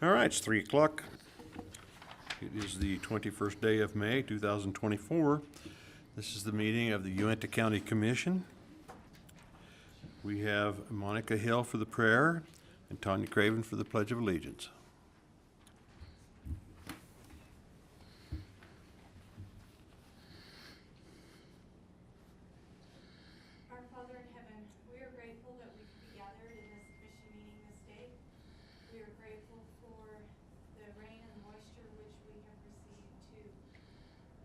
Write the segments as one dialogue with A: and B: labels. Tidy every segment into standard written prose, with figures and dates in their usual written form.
A: All right, it's 3 o'clock. It is the 21st day of May, 2024. This is the meeting of the Uintah County Commission. We have Monica Hill for the prayer and Tanya Craven for the Pledge of Allegiance.
B: Our Father in heaven, we are grateful that we can be gathered in this commission meeting this day. We are grateful for the rain and moisture which we have received to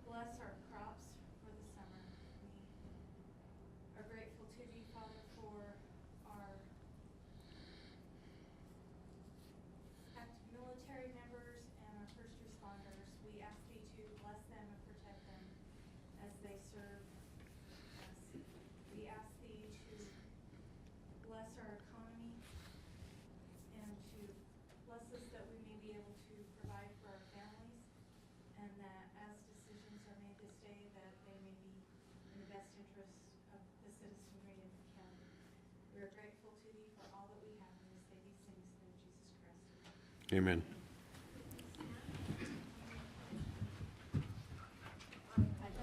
B: bless our crops for the summer. We are grateful to thee, Father, for our active military members and our first responders. We ask thee to bless them and protect them as they serve us. We ask thee to bless our economy and to bless us that we may be able to provide for our families, and that as decisions are made this day, that they may be in the best interest of the citizenry of the county. We are grateful to thee for all that we have, and we say these things through Jesus Christ.
A: Amen.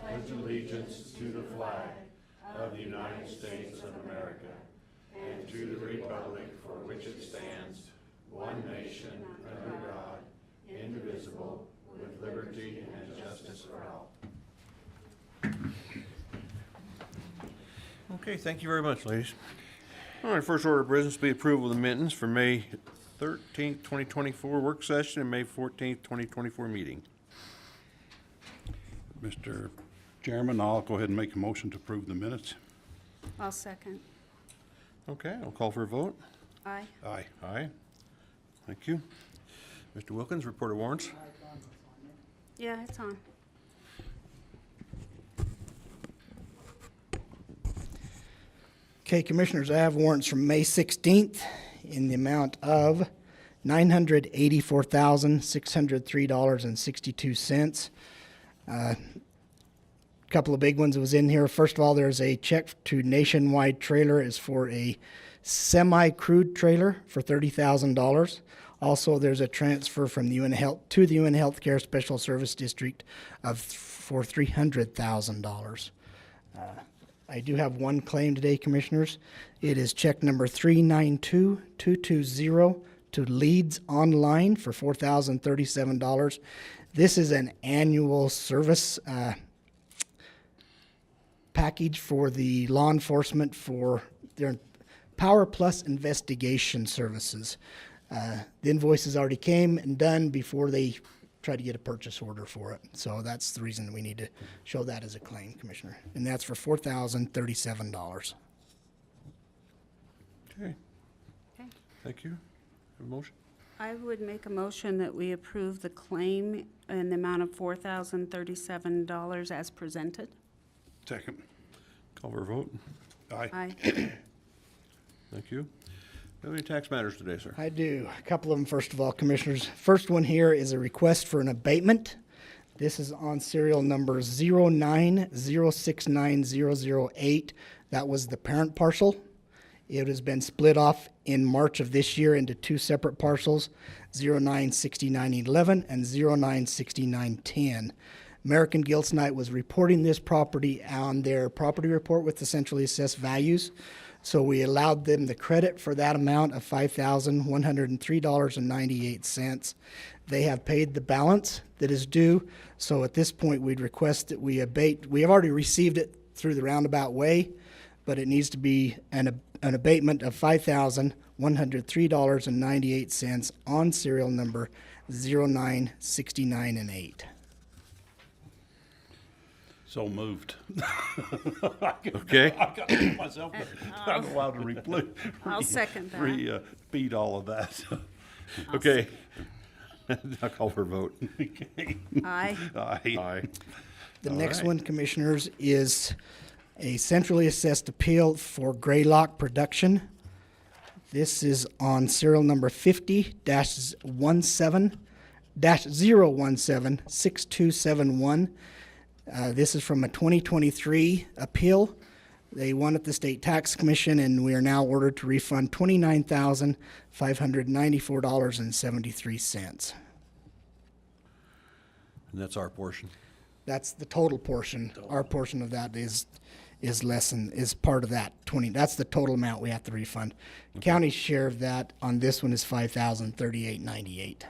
C: Pledge allegiance to the flag of the United States of America and to the republic for which it stands, one nation, under God, indivisible, with liberty and justice for all.
A: Okay, thank you very much, ladies. All right, first order of business will be approval of the minutes for May 13th, 2024 work session and May 14th, 2024 meeting.
D: Mr. Chairman, I'll go ahead and make a motion to approve the minutes.
E: I'll second.
A: Okay, I'll call for a vote.
E: Aye.
D: Aye.
A: Aye. Thank you. Mr. Wilkins, report of warrants.
E: Yeah, it's on.
F: Okay, Commissioners, I have warrants from May 16th in the amount of $984,603.62. Couple of big ones that was in here. First of all, there's a check to Nationwide Trailer is for a semi-crude trailer for $30,000. Also, there's a transfer from the UN Health to the UN Healthcare Special Service District for $300,000. I do have one claim today, Commissioners. It is check number 392220 to Leads Online for $4,037. This is an annual service package for the law enforcement for their Power Plus investigation services. The invoices already came and done before they tried to get a purchase order for it. So that's the reason we need to show that as a claim, Commissioner. And that's for $4,037.
A: Okay,
E: Okay.
A: thank you. Have a motion?
E: I would make a motion that we approve the claim in the amount of $4,037 as presented.
D: Second.
A: Call for a vote.
D: Aye.
E: Aye.
A: Thank you. Do you have any tax matters today, sir?
F: I do. A couple of them, first of all, Commissioners. First one here is a request for an abatement. This is on serial number 090690008. That was the parent parcel. It has been split off in March of this year into two separate parcels, 096911 and 096910. American Gilsonite was reporting this property on their property report with the centrally assessed values. So we allowed them the credit for that amount of $5,103.98. They have paid the balance that is due. So at this point, we'd request that we abate. We have already received it through the roundabout way, but it needs to be an abatement of $5,103.98 on serial number 0969
D: So moved.
A: Okay.
D: I got myself, I'm allowed to
E: I'll second that.
D: repeat all of that.
A: Okay. I'll call for a vote.
E: Aye.
D: Aye.
A: Aye.
F: The
A: All
F: next
A: right.
F: one, Commissioners, is a centrally assessed appeal for Greylock Production. This is on serial number 50-017-6271. This is from a 2023 appeal. They won at the State Tax Commission, and we are now ordered to refund $29,594.73.
A: And that's our portion.
F: That's the total portion. Our portion of that is less than, is part of that 20. That's the total amount we have to refund. County's share of that on this one is $5,038.98.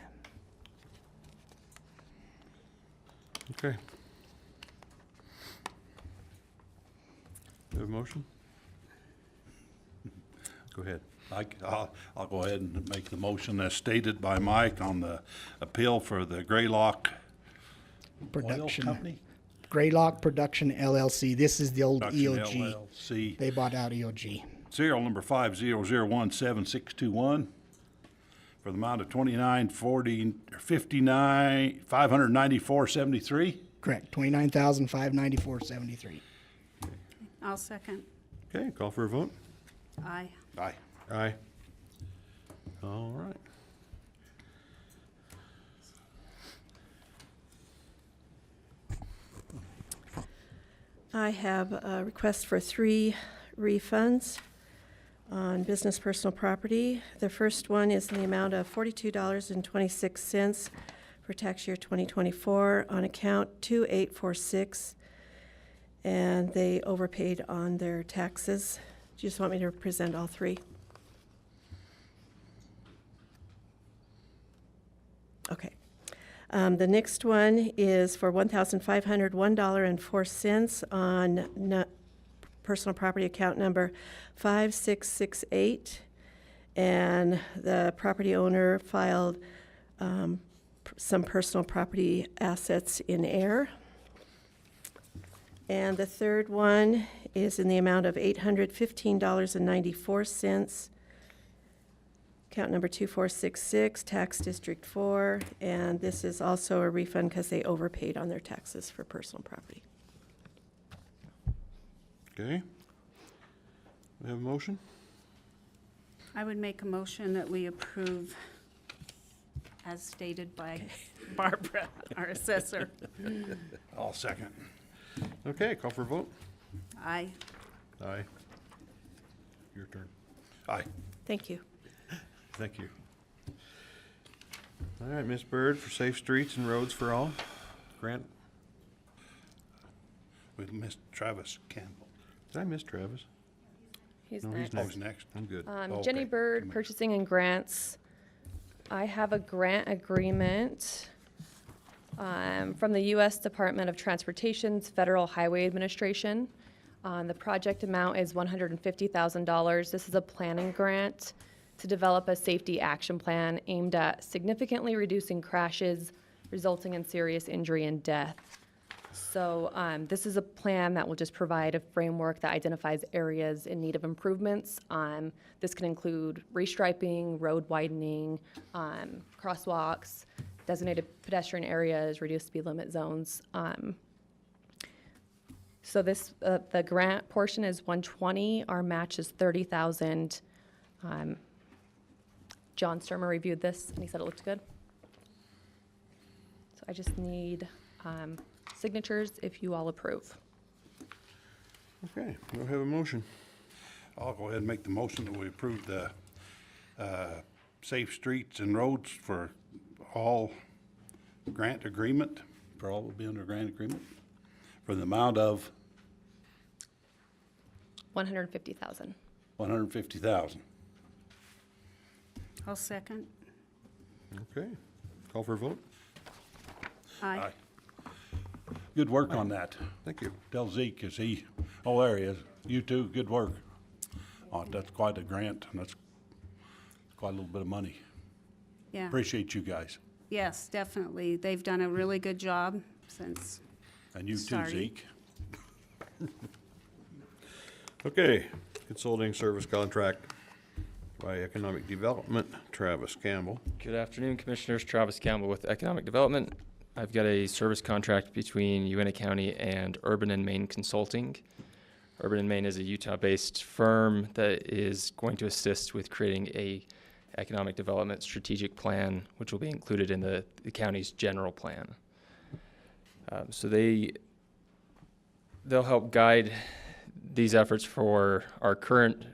A: Okay. Do you have a motion? Go ahead.
D: I'll go ahead and make the motion as stated by Mike on the appeal for the Greylock Oil
F: Production.
D: Company.
F: Greylock Production LLC. This is the old
D: Production
F: EOG.
D: LLC.
F: They bought out EOG.
D: Serial number 5001761 for the amount of $594.73.
F: Correct. $29,594.73.
E: I'll second.
A: Okay, call for a vote.
E: Aye.
D: Aye.
A: Aye. All right.
G: I have a request for 3 refunds on business personal property. The first one is in the amount of $42.26 for tax year 2024 on account 2846, and they overpaid on their taxes. Do you just want me to present all 3? Okay. The next one is for $1,501.04 on personal property account number 5668. And the property owner filed some personal property assets in error. And the third one is in the amount of $815.94. Account number 2466, Tax District 4, and this is also a refund because they overpaid on their taxes for personal property.
A: Okay. We have a motion?
E: I would make a motion that we approve as stated by Barbara, our assessor.
D: I'll second.
A: Okay, call for a vote.
E: Aye.
A: Aye. Your turn.
D: Aye.
G: Thank you.
A: Thank you. All right, Ms. Byrd for Safe Streets and Roads for All. Grant,
D: We missed Travis Campbell.
A: did I miss Travis?
H: He's
A: No,
H: next.
D: Oh, he's next.
A: I'm good.
D: Oh,
H: Jenny
D: okay.
H: Bird, Purchasing and Grants. I have a grant agreement from the U.S. Department of Transportation's Federal Highway Administration. The project amount is $150,000. This is a planning grant to develop a safety action plan aimed at significantly reducing crashes resulting in serious injury and death. So this is a plan that will just provide a framework that identifies areas in need of improvements. This can include restriping, road widening, crosswalks, designated pedestrian areas, reduced speed limit zones. So this the grant portion is $120,000. Our match is $30,000. John Sturmer reviewed this and he said it looked good. So I just need signatures if you all approve.
A: Okay, we'll have a motion.
D: I'll go ahead and make the motion that we approve the Safe Streets and Roads for All grant agreement, for all will be under grant agreement, for the amount of
H: $150,000.
D: $150,000.
E: I'll second.
A: Okay, call for a vote.
E: Aye.
D: Good work on that.
A: Thank you.
D: Tell Zeke, is he, oh, there he is. You too, good work. Oh, that's quite a grant, and that's quite a little bit of money.
E: Yeah.
D: Appreciate you guys.
E: Yes, definitely. They've done a really good job since.
D: And you too,
E: Sorry.
D: Zeke.
A: Okay, consulting service contract by Economic Development, Travis Campbell.
I: Good afternoon, Commissioners. Travis Campbell with Economic Development. I've got a service contract between Uintah County and Urban and Main Consulting. Urban and Main is a Utah-based firm that is going to assist with creating a economic development strategic plan, which will be included in the county's general plan. So they'll help guide these efforts for our current,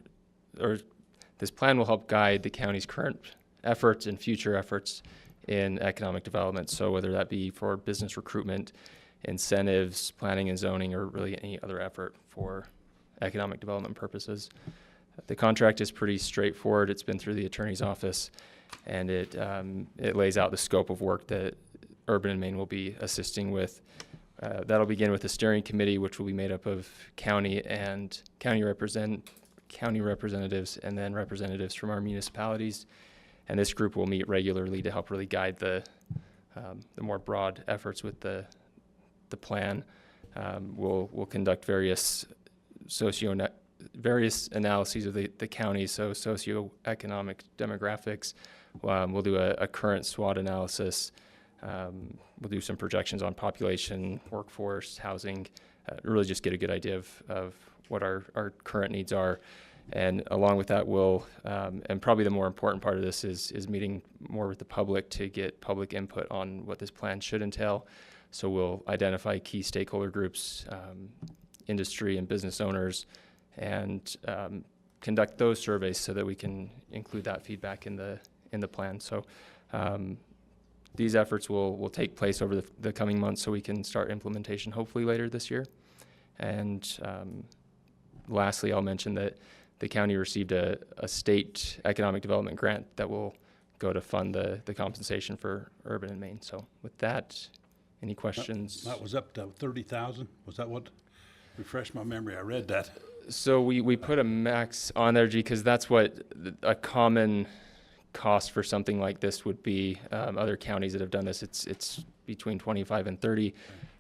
I: or this plan will help guide the county's current efforts and future efforts in economic development. So whether that be for business recruitment, incentives, planning and zoning, or really any other effort for economic development purposes. The contract is pretty straightforward. It's been through the attorney's office, and it lays out the scope of work that Urban and Main will be assisting with. That'll begin with a steering committee, which will be made up of county representatives, and then representatives from our municipalities. And this group will meet regularly to help really guide the more broad efforts with the plan. We'll conduct various analyses of the county, so socioeconomic demographics. We'll do a current SWOT analysis. We'll do some projections on population, workforce, housing, really just get a good idea of what our current needs are. And along with that, we'll, and probably the more important part of this is meeting more with the public to get public input on what this plan should entail. So we'll identify key stakeholder groups, industry and business owners, and conduct those surveys so that we can include that feedback in the plan. So these efforts will take place over the coming months so we can start implementation hopefully later this year. And lastly, I'll mention that the county received a state economic development grant that will go to fund the compensation for Urban and Main. So with that, any questions?
D: That was up to 30,000. Was that what? Refresh my memory. I read that.
I: So we put a max on there, G, because that's what a common cost for something like this would be. Other counties that have done this, it's between 25 and 30.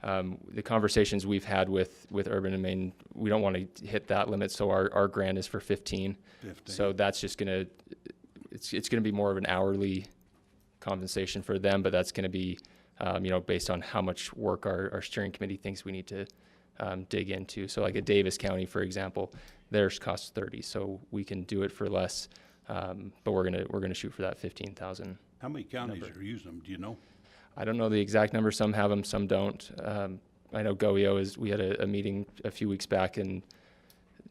I: The conversations we've had with Urban and Main, we don't want to hit that limit, so our grant is for 15. So that's just gonna, it's gonna be more of an hourly compensation for them, but that's gonna be, based on how much work our steering committee thinks we need to dig into. So like a Davis County, for example, theirs costs 30, so we can do it for less, but we're gonna shoot for that 15,000.
D: How many counties are using them? Do you know?
I: I don't know the exact number. Some have them, some don't. I know GOEO we had a meeting a few weeks back and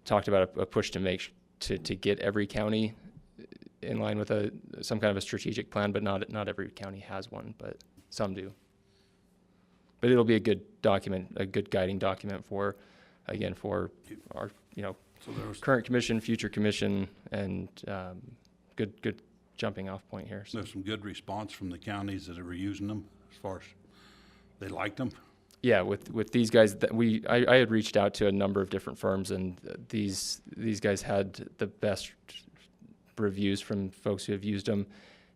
I: talked about a push to get every county in line with some kind of a strategic plan, but not every county has one, but some do. But it'll be a good document, a good guiding document for our,
D: So there was,
I: current commission, future commission, and good jumping off point here. So.
D: there's some good response from the counties that were using them as far as they liked them.
I: Yeah, with these guys, I had reached out to a number of different firms, and these guys had the best reviews from folks who have used them,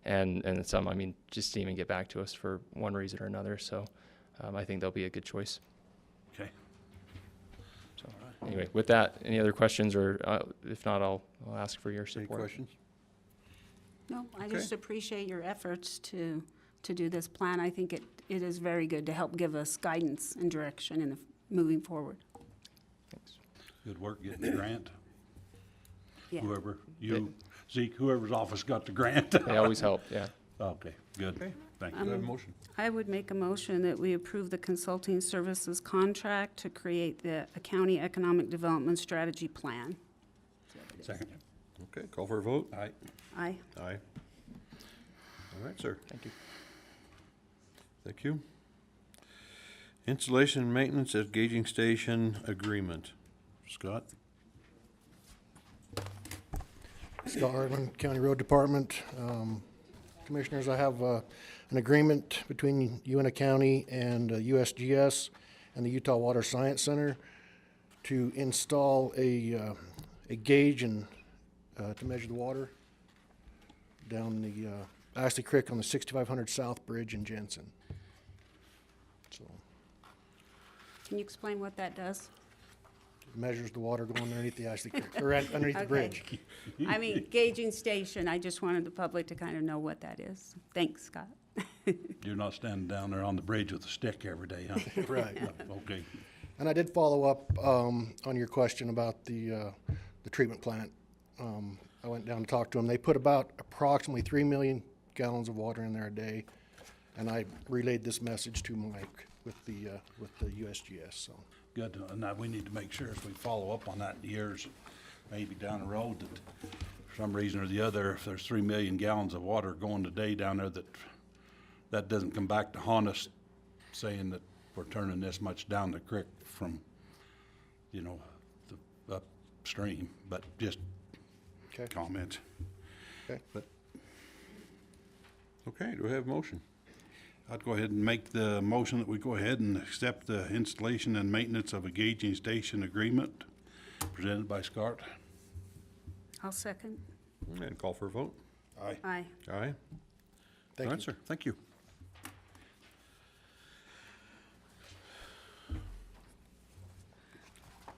I: and some, just didn't even get back to us for one reason or another. So I think they'll be a good choice.
D: Okay.
I: So anyway, with that, any other questions, or if not, I'll ask for your
A: Any
I: support.
A: questions?
E: No, I
A: Okay.
E: just appreciate your efforts to do this plan. I think it is very good to help give us guidance and direction in moving forward.
I: Thanks.
D: Good work getting the grant.
E: Yeah.
D: Whoever, Zeke, whoever's office got the grant.
I: They always help. Yeah.
D: Okay, good.
A: Okay.
D: Thank
A: Do I
D: you.
A: have a motion?
E: I would make a motion that we approve the consulting services contract to create the county economic development strategy plan.
D: Second.
A: Okay, call for a vote.
D: Aye.
E: Aye.
A: Aye. All right, sir.
I: Thank you.
A: Thank you. Installation and maintenance at Gaging Station agreement. Scott?
J: Scott Hardman, County Road Department. Commissioners, I have an agreement between Uintah County and USGS and the Utah Water Science Center to install a gauge and to measure the water down the Ashley Creek on the 6500 South Bridge in Jensen. So
E: Can you explain what that does?
J: it measures the water going underneath the Ashley Creek, or underneath the
E: Okay.
J: bridge.
E: Gauging station, I just wanted the public to kind of know what that is. Thanks, Scott.
D: You're not standing down there on the bridge with a stick every day, huh?
J: Right.
D: Okay.
J: And I did follow up on your question about the treatment plant. I went down to talk to them. They put about approximately 3 million gallons of water in there a day, and I relayed this message to Mike with the USGS. So
D: good. And we need to make sure as we follow up on that in years, maybe down the road, that for some reason or the other, if there's 3 million gallons of water going today down there, that doesn't come back to haunt us, saying that we're turning this much down the creek from, you know, the upstream, but just
J: Okay.
D: comment.
J: Okay.
D: But
A: Okay, do we have a motion?
D: I'd go ahead and make the motion that we go ahead and accept the installation and maintenance of a gauging station agreement presented by Scott.
E: I'll second.
A: And call for a vote.
D: Aye.
E: Aye.
A: Aye.
J: Thank you.
A: Answer. Thank you.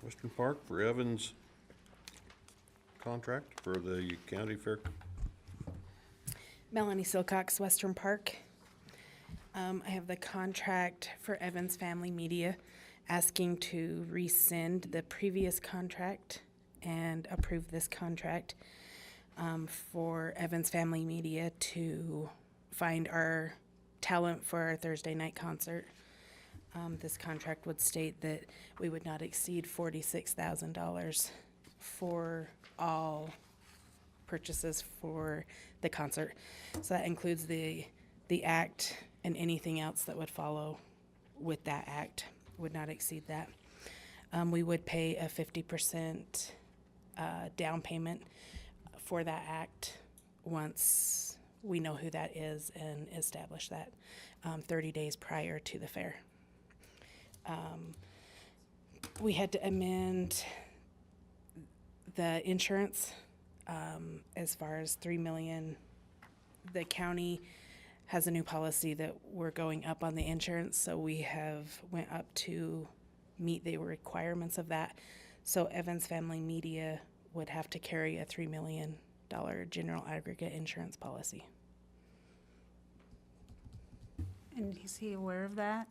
A: Western Park for Evans contract for the county fair.
K: Melanie Silcox, Western Park. I have the contract for Evans Family Media, asking to rescind the previous contract and approve this contract for Evans Family Media to find our talent for our Thursday night concert. This contract would state that we would not exceed $46,000 for all purchases for the concert. So that includes the act and anything else that would follow with that act, would not exceed that. We would pay a 50% down payment for that act once we know who that is and establish that 30 days prior to the fair. We had to amend the insurance as far as $3 million. The county has a new policy that we're going up on the insurance, so we have went up to meet the requirements of that. So Evans Family Media would have to carry a $3 million general aggregate insurance policy.
E: And is he aware of that?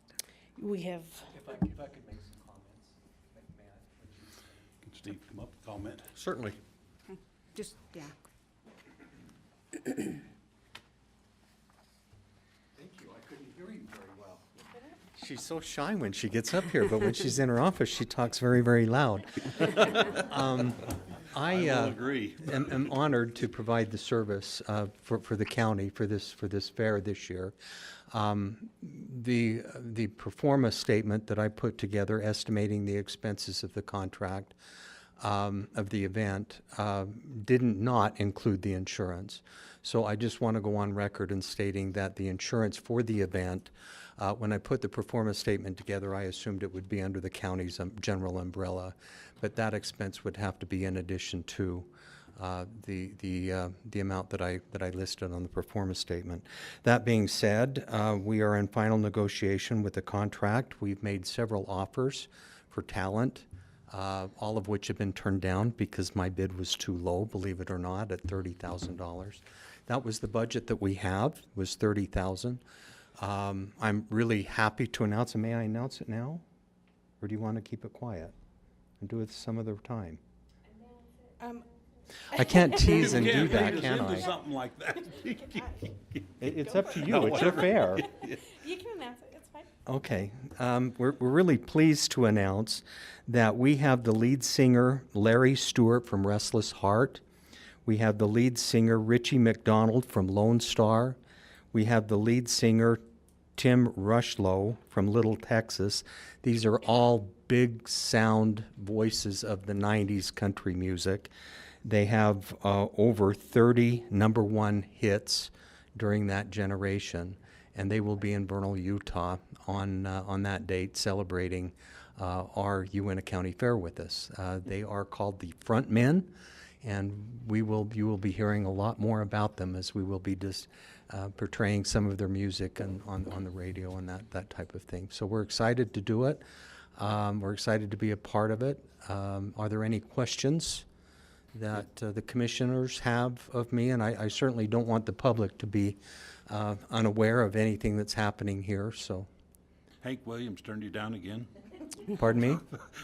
K: We have,
L: If I could make some comments, may I?
D: Can Steve come up and comment?
A: Certainly.
E: Okay, just, yeah.
L: Thank you, I couldn't hear you very well.
M: She's so shy when she gets up here, but when she's in her office, she talks very, very loud.
D: I will agree.
M: am honored to provide the service for the county for this fair this year. The performance statement that I put together, estimating the expenses of the contract of the event, did not include the insurance. So I just want to go on record in stating that the insurance for the event, when I put the performance statement together, I assumed it would be under the county's general umbrella, but that expense would have to be in addition to the amount that I listed on the performance statement. That being said, we are in final negotiation with the contract. We've made several offers for talent, all of which have been turned down because my bid was too low, believe it or not, at $30,000. That was the budget that we have, was $30,000. I'm really happy to announce, and may I announce it now? Or do you want to keep it quiet and do it some other time? I can't tease and do that, can I?
D: Something like that.
M: It's up to you, it's your fair.
K: you can announce it, it's fine.
M: Okay, we're really pleased to announce that we have the lead singer, Larry Stewart from Restless Heart. We have the lead singer, Richie McDonald from Lone Star. We have the lead singer, Tim Rushlow from Little Texas. These are all big sound voices of the 90s country music. They have over 30 #1 hits during that generation, and they will be in Vernal, Utah on that date celebrating our Uintah County Fair with us. They are called the Frontmen, and you will be hearing a lot more about them as we will be just portraying some of their music on the radio and that type of thing. So we're excited to do it. We're excited to be a part of it. Are there any questions that the commissioners have of me? And I certainly don't want the public to be unaware of anything that's happening here, so.
D: Hank Williams turned you down again?
M: Pardon me?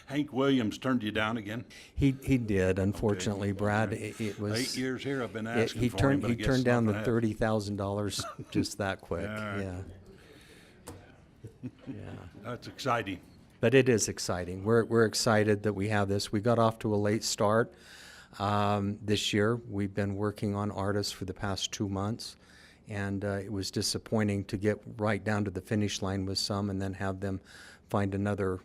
D: Hank Williams turned you down again?
M: He did, unfortunately, Brad. It was
D: 8 years here I've been asking
M: he
D: for him, but I
M: he
D: guess
M: turned down the
D: nothing happened.
M: $30,000 just that quick.
D: Yeah.
M: Yeah. Yeah.
D: That's exciting.
M: But it is exciting. We're excited that we have this. We got off to a late start this year. We've been working on artists for the past 2 months, and it was disappointing to get right down to the finish line with some and then have them find another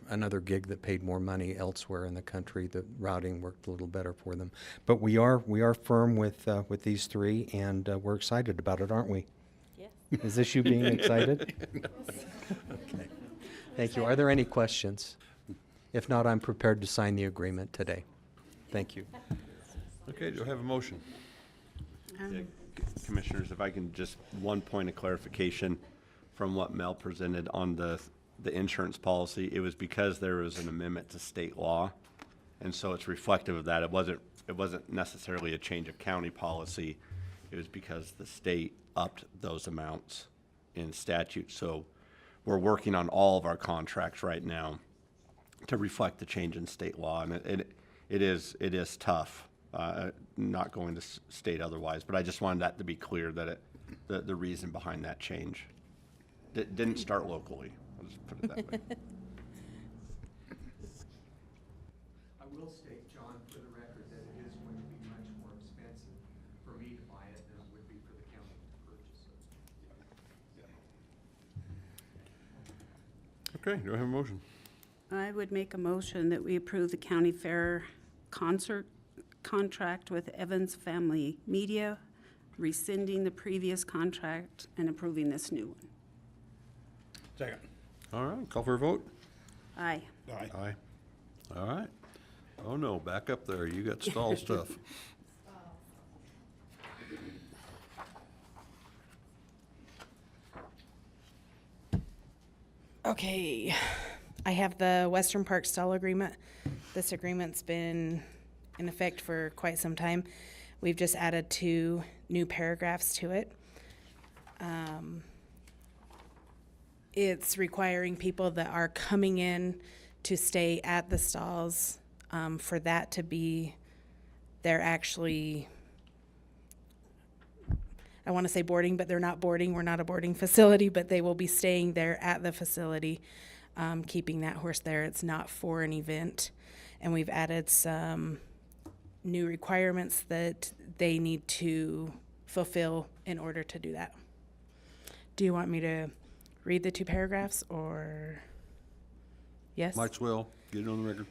M: gig that paid more money elsewhere in the country. The routing worked a little better for them. But we are firm with these three, and we're excited about it, aren't we?
G: Yes.
M: Is this you being excited? Okay. Thank you. Are there any questions? If not, I'm prepared to sign the agreement today. Thank you.
A: Okay, do I have a motion?
E: Um,
C: Yeah, Commissioners, if I can just, one point of clarification from what Mel presented on the insurance policy, it was because there was an amendment to state law, and so it's reflective of that. It wasn't necessarily a change of county policy. It was because the state upped those amounts in statute. So we're working on all of our contracts right now to reflect the change in state law, and it is tough. Not going to state otherwise, but I just wanted that to be clear that the reason behind that change didn't start locally. I'll just put it that way.
L: I will state, John, for the record, that it is going to be much more expensive for me to buy it than it would be for the county to purchase it.
A: Okay, do I have a motion?
E: I would make a motion that we approve the county fair concert contract with Evans Family Media, rescinding the previous contract and approving this new one.
D: Second.
A: All right, call for a vote?
E: Aye.
D: Aye.
A: Aye. All right. Oh, no, back up there. You got stall stuff.
K: Okay, I have the Western Park stall agreement. This agreement's been in effect for quite some time. We've just added 2 new paragraphs to it. It's requiring people that are coming in to stay at the stalls, for that to be, they're actually, I want to say boarding, but they're not boarding. We're not a boarding facility, but they will be staying there at the facility, keeping that horse there. It's not for an event. And we've added some new requirements that they need to fulfill in order to do that. Do you want me to read the 2 paragraphs, or yes?
A: Might as well. Get it on the record.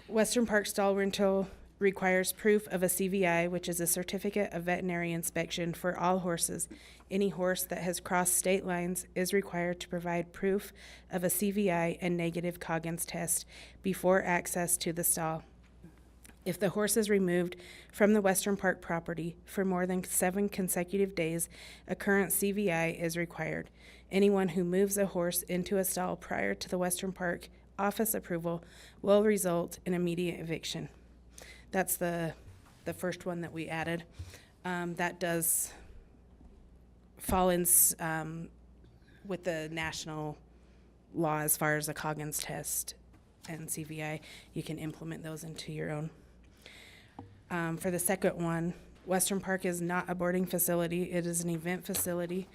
K: Western Park stall rental requires proof of a CVI, which is a certificate of veterinary inspection for all horses. Any horse that has crossed state lines is required to provide proof of a CVI and negative Coggins test before access to the stall. If the horse is removed from the Western Park property for more than 7 consecutive days, a current CVI is required. Anyone who moves a horse into a stall prior to the Western Park office approval will result in immediate eviction. That's the first one that we added. That does fall in with the national law as far as the Coggins test and CVI. You can implement those into your own. For the second one, Western Park is not a boarding facility. It is an event facility.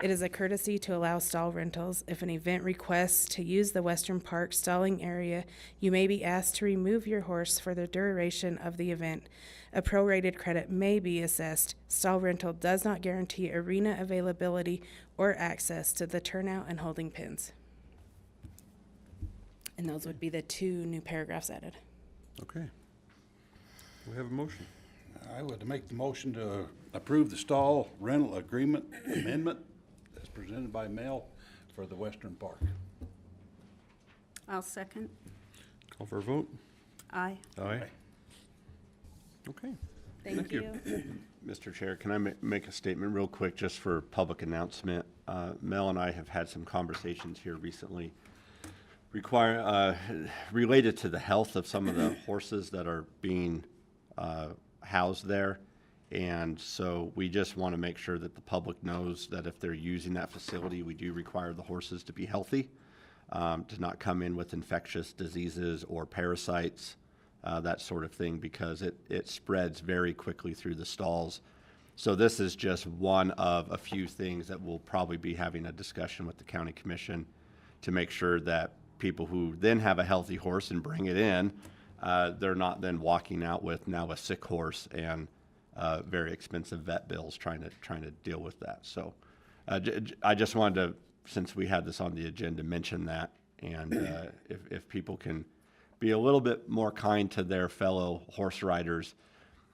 K: It is a courtesy to allow stall rentals. If an event requests to use the Western Park stalling area, you may be asked to remove your horse for the duration of the event. A prorated credit may be assessed. Stall rental does not guarantee arena availability or access to the turnout and holding pens. And those would be the 2 new paragraphs added.
A: Okay. We have a motion.
D: I would make the motion to approve the stall rental agreement amendment as presented by Mel for the Western Park.
E: I'll second.
A: Call for a vote?
E: Aye.
A: Aye. Okay.
K: Thank you.
C: Mr. Chair, can I make a statement real quick just for public announcement? Mel and I have had some conversations here recently related to the health of some of the horses that are being housed there. And so we just want to make sure that the public knows that if they're using that facility, we do require the horses to be healthy, to not come in with infectious diseases or parasites, that sort of thing, because it spreads very quickly through the stalls. So this is just one of a few things that we'll probably be having a discussion with the county commission to make sure that
N: people who then have a healthy horse and bring it in, they're not then walking out with now a sick horse and very expensive vet bills trying to deal with that. So I just wanted to, since we had this on the agenda, mention that. And if people can be a little bit more kind to their fellow horse riders.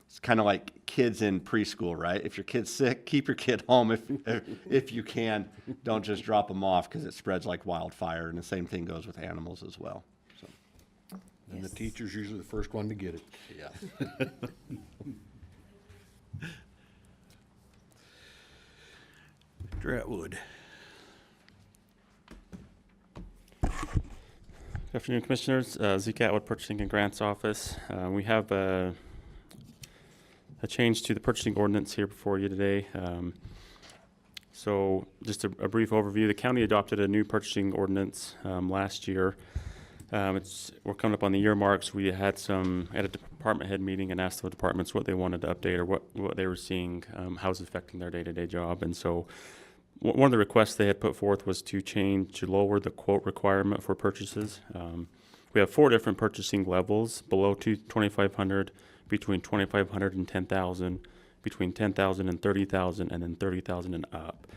N: It's kind of like kids in preschool, right? If your kid's sick, keep your kid home if you can. Don't just drop them off because it spreads like wildfire. And the same thing goes with animals as well. So.
A: And the teacher's usually the first one to get it.
N: Yeah.
A: Mr. Atwood.
O: Good afternoon, Commissioners. Zeke, Atwood, Purchasing and Grants Office. We have a change to the purchasing ordinance here before you today. So just a brief overview. The county adopted a new purchasing ordinance last year. We're coming up on the year marks. We had at a department head meeting and asked the departments what they wanted to update or what they were seeing, how it's affecting their day-to-day job. And so one of the requests they had put forth was to lower the quote requirement for purchases. We have 4 different purchasing levels: below $2,500, between $2,500 and $10,000, between $10,000 and $30,000, and then $30,000 and up.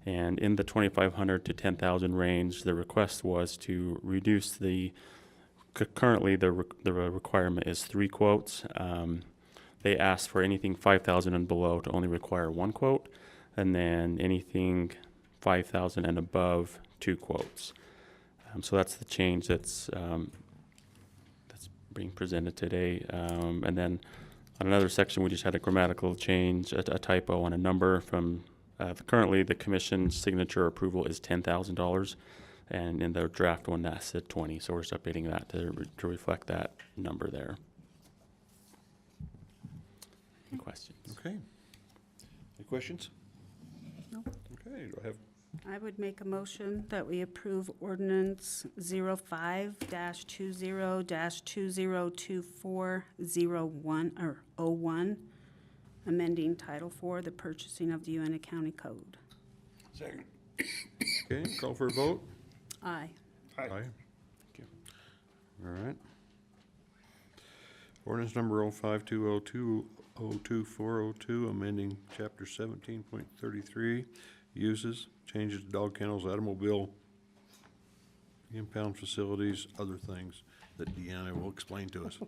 O: And in the $2,500 to $10,000 range, the request was to reduce currently the requirement is 3 quotes. They asked for anything $5,000 and below to only require 1 quote, and then anything $5,000 and above, 2 quotes. So that's the change that's being presented today. And then on another section, we just had a grammatical change, a typo on a number from currently the commission's signature approval is $10,000, and in the draft one that said 20. So we're just updating that to reflect that number there. Any questions?
A: Okay. Any questions?
E: No.
A: Okay, do I have?
E: I would make a motion that we approve ordinance 05-20-202401 amending Title 4, the purchasing of the Uintah County Code.
A: Second. Okay, call for a vote.
E: Aye.
A: Aye. Thank you. All right. Ordinance number 05-202-02402, amending chapter 17.33, uses, changes to dog kennels, automobile, impound facilities, other things that Deanna will explain to us.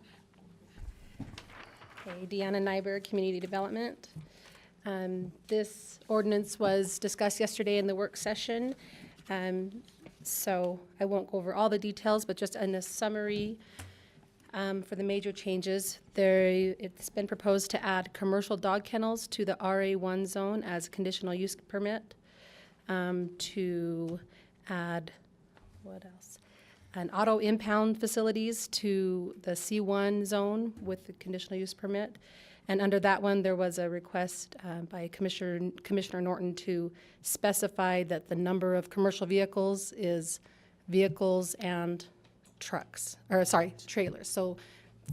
P: Okay, Deanna Nyberg, Community Development. This ordinance was discussed yesterday in the work session, so I won't go over all the details, but just in a summary for the major changes, it's been proposed to add commercial dog kennels to the RA1 zone as a conditional use permit, to add, what else? And auto impound facilities to the C1 zone with the conditional use permit. And under that one, there was a request by Commissioner Norton to specify that the number of commercial vehicles is vehicles and trailers. So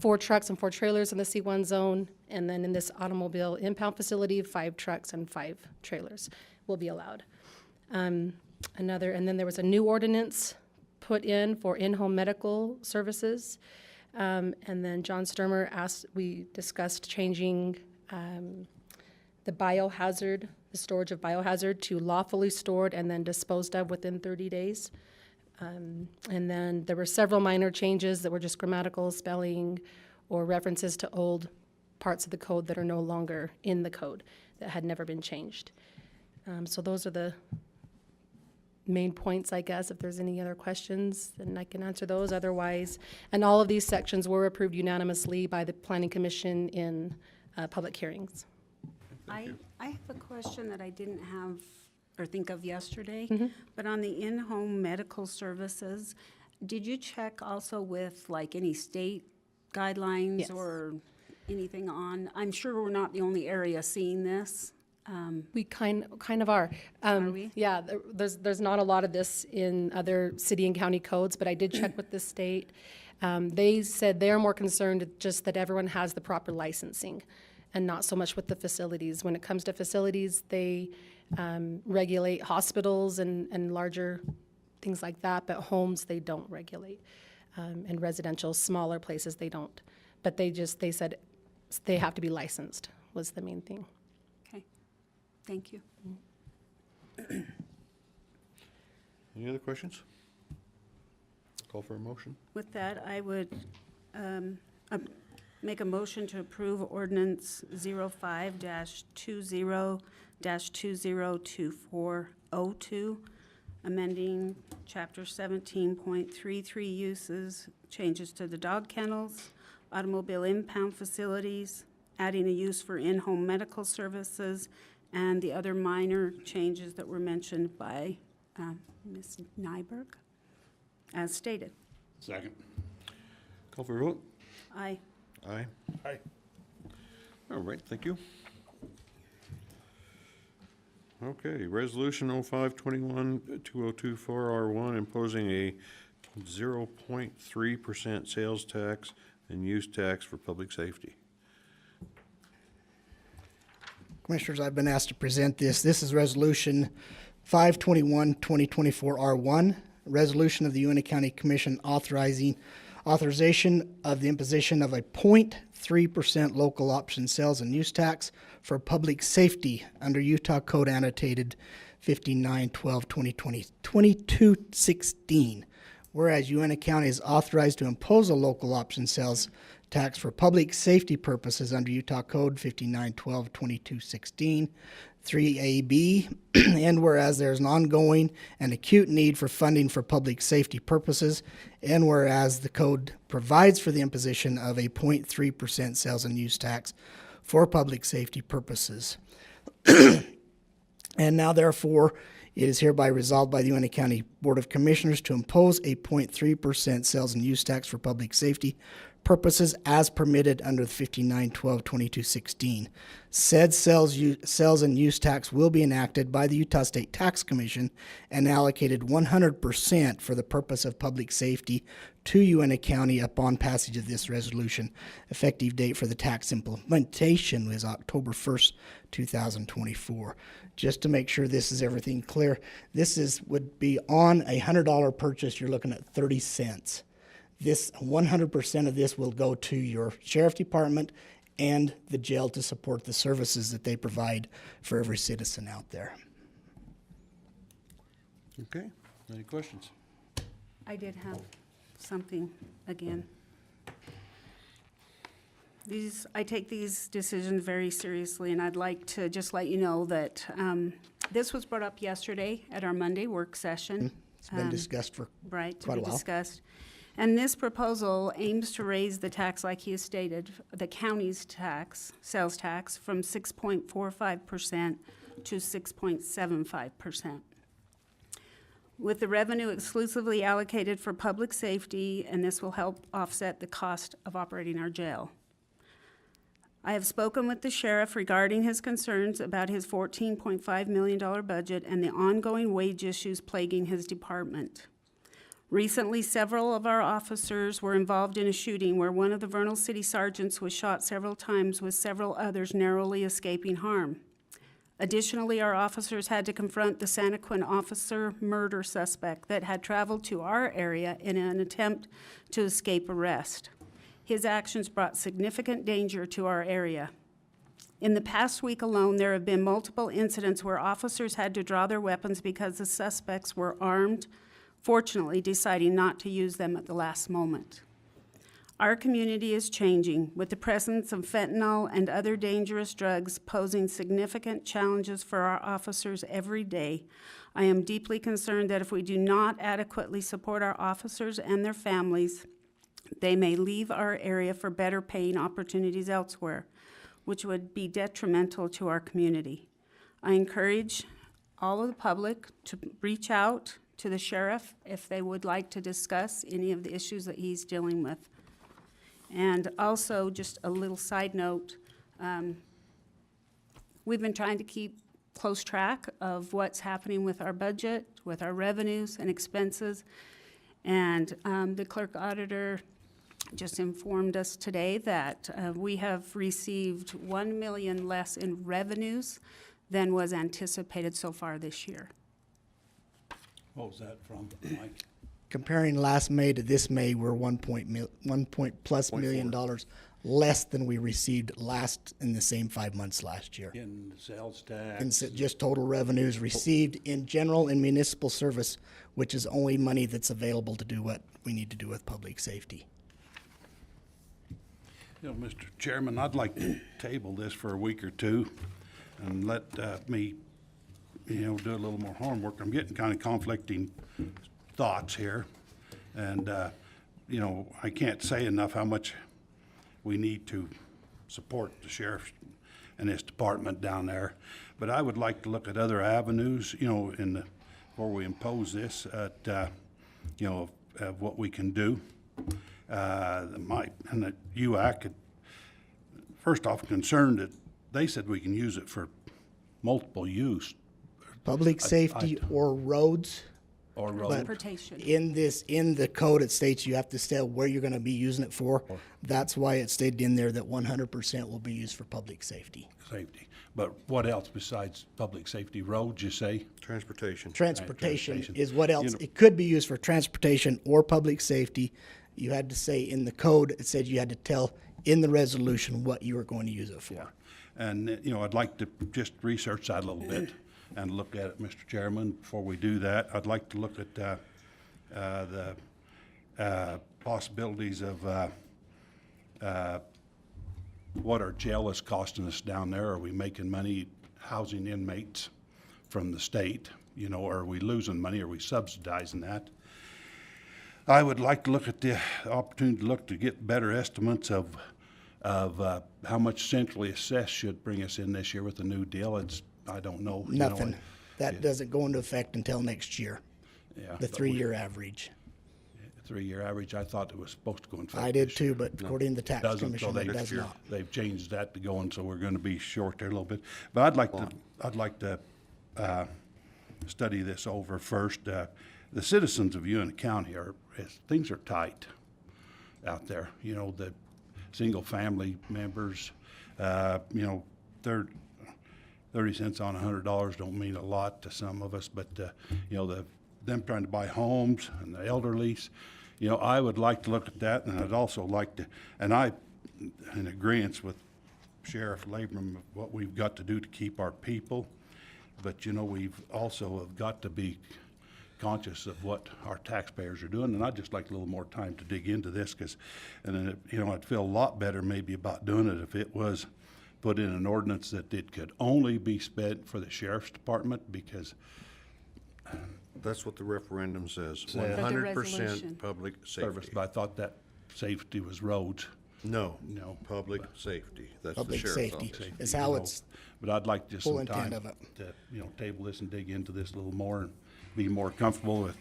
P: 4 trucks and 4 trailers in the C1 zone, and then in this automobile impound facility, 5 trucks and 5 trailers will be allowed. And then there was a new ordinance put in for in-home medical services. And then John Sturmer we discussed changing the storage of biohazard to lawfully stored and then disposed of within 30 days. And then there were several minor changes that were just grammatical, spelling, or references to old parts of the code that are no longer in the code that had never been changed. So those are the main points, I guess. If there's any other questions, then I can answer those. Otherwise, and all of these sections were approved unanimously by the Planning Commission in public hearings.
E: I have a question that I didn't have or think of yesterday,
P: Mm-hmm.
E: but on the in-home medical services, did you check also with like any state guidelines?
P: Yes.
E: Or anything on? I'm sure we're not the only area seeing this.
P: We kind of are.
E: Are we?
P: Yeah, there's not a lot of this in other city and county codes, but I did check with the state. They said they're more concerned just that everyone has the proper licensing and not so much with the facilities. When it comes to facilities, they regulate hospitals and larger things like that, but homes, they don't regulate. And residential, smaller places, they don't. But they said they have to be licensed, was the main thing.
E: Okay, thank you.
A: Any other questions? Call for a motion.
E: With that, I would make a motion to approve ordinance 05-20-202402, amending chapter 17.33 uses, changes to the dog kennels, automobile impound facilities, adding a use for in-home medical services, and the other minor changes that were mentioned by Ms. Nyberg, as stated.
D: Second.
A: Call for a vote.
E: Aye.
A: Aye.
D: Aye.
A: All right, thank you. Okay, resolution 05-21-2024R1 imposing a 0.3% sales tax and use tax for public safety.
F: Commissioners, I've been asked to present this. This is Resolution 521-2024-R1, resolution of the Uintah County Commission authorization of the imposition of a 0.3% local option sales and use tax for public safety under Utah Code Annotated 59-12-2020-2216. Whereas Uintah County is authorized to impose a local option sales tax for public safety purposes under Utah Code 59-12-2216, 3AB, and whereas there is an ongoing and acute need for funding for public safety purposes, and whereas the code provides for the imposition of a 0.3% sales and use tax for public safety purposes. And now, therefore, it is hereby resolved by the Uintah County Board of Commissioners to impose a 0.3% sales and use tax for public safety purposes as permitted under the 59-12-2216. Said sales and use tax will be enacted by the Utah State Tax Commission and allocated 100% for the purpose of public safety to Uintah County upon passage of this resolution. Effective date for the tax implementation is October 1st, 2024. Just to make sure this is everything clear, this would be on a $100 purchase, you're looking at 30 cents. This 100% of this will go to your sheriff department and the jail to support the services that they provide for every citizen out there.
A: Okay, any questions?
E: I did have something again. I take these decisions very seriously, and I'd like to just let you know that this was brought up yesterday at our Monday work session.
F: It's been discussed for
E: Right, to
F: quite
E: be
F: a while.
E: discussed. And this proposal aims to raise the tax, like he has stated, the county's tax, sales tax, from 6.45% to 6.75%. With the revenue exclusively allocated for public safety, and this will help offset the cost of operating our jail. I have spoken with the sheriff regarding his concerns about his $14.5 million budget and the ongoing wage issues plaguing his department. Recently, several of our officers were involved in a shooting where one of the Vernal City sergeants was shot several times, with several others narrowly escaping harm. Additionally, our officers had to confront the Santaquin officer murder suspect that had traveled to our area in an attempt to escape arrest. His actions brought significant danger to our area. In the past week alone, there have been multiple incidents where officers had to draw their weapons because the suspects were armed, fortunately deciding not to use them at the last moment. Our community is changing, with the presence of fentanyl and other dangerous drugs posing significant challenges for our officers every day. I am deeply concerned that if we do not adequately support our officers and their families, they may leave our area for better paying opportunities elsewhere, which would be detrimental to our community. I encourage all of the public to reach out to the sheriff if they would like to discuss any of the issues that he's dealing with. And also, just a little side note, we've been trying to keep close track of what's happening with our budget, with our revenues and expenses. And the Clerk-Auditor just informed us today that we have received $1 million less in revenues than was anticipated so far this year.
D: What was that from, Mike?
F: Comparing last May to this May, we're $1 million less than we received in the same 5 months last year.
D: In sales tax?
F: And just total revenues received in general and municipal service, which is only money that's available to do what we need to do with public safety.
D: You know, Mr. Chairman, I'd like to table this for a week or two and let me, do a little more homework. I'm getting kind of conflicting thoughts here. And, I can't say enough how much we need to support the sheriff and his department down there. But I would like to look at other avenues, before we impose this at, of what we can do. And the UAC, first off, concerned that they said we can use it for multiple use.
F: Public safety or roads.
D: Or roads.
E: Transportation.
F: In the code, it states you have to say where you're gonna be using it for. That's why it stated in there that 100% will be used for public safety.
D: Safety. But what else besides public safety? Roads, you say?
A: Transportation.
F: Transportation is what else. It could be used for transportation or public safety. You had to say in the code, it said you had to tell in the resolution what you were going to use it for.
D: Yeah. And, I'd like to just research that a little bit and look at it, Mr. Chairman. Before we do that, I'd like to look at the possibilities of what our jail is costing us down there. Are we making money housing inmates from the state? Are we losing money? Are we subsidizing that? I would like to look at the opportunity to get better estimates of how much centrally assessed should bring us in this year with the new deal. I don't know.
F: Nothing. That doesn't go into effect until next year.
D: Yeah.
F: The 3-year average.
D: 3-year average, I thought it was supposed to go in effect.
F: I did too, but according to the tax
D: Doesn't,
F: commission,
D: so
F: it does not.
D: They've changed that to going, so we're gonna be short there a little bit. But I'd like to study this over first. The citizens of Uintah County things are tight out there. The single-family members, they're 30 cents on $100 don't mean a lot to some of us, but, them trying to buy homes and the elderlies, I would like to look at that, and I'd also like to, and I, in agreeance with Sheriff Labram, of what we've got to do to keep our people, but, we've also have got to be conscious of what our taxpayers are doing, and I'd just like a little more time to dig into this, and then, I'd feel a lot better maybe about doing it if it was put in an ordinance that it could only be spent for the sheriff's department, because
A: That's what the referendum says.
E: the
A: 100%
E: resolution.
A: public
D: service,
A: safety.
D: but I thought that safety was roads.
A: No,
D: No.
A: public safety. That's the
F: Public
A: sheriff's
F: safety
A: office.
F: is how it's,
D: But I'd like just
F: full
D: some time
F: intent of
D: to, table this and dig into this a little more and be more comfortable with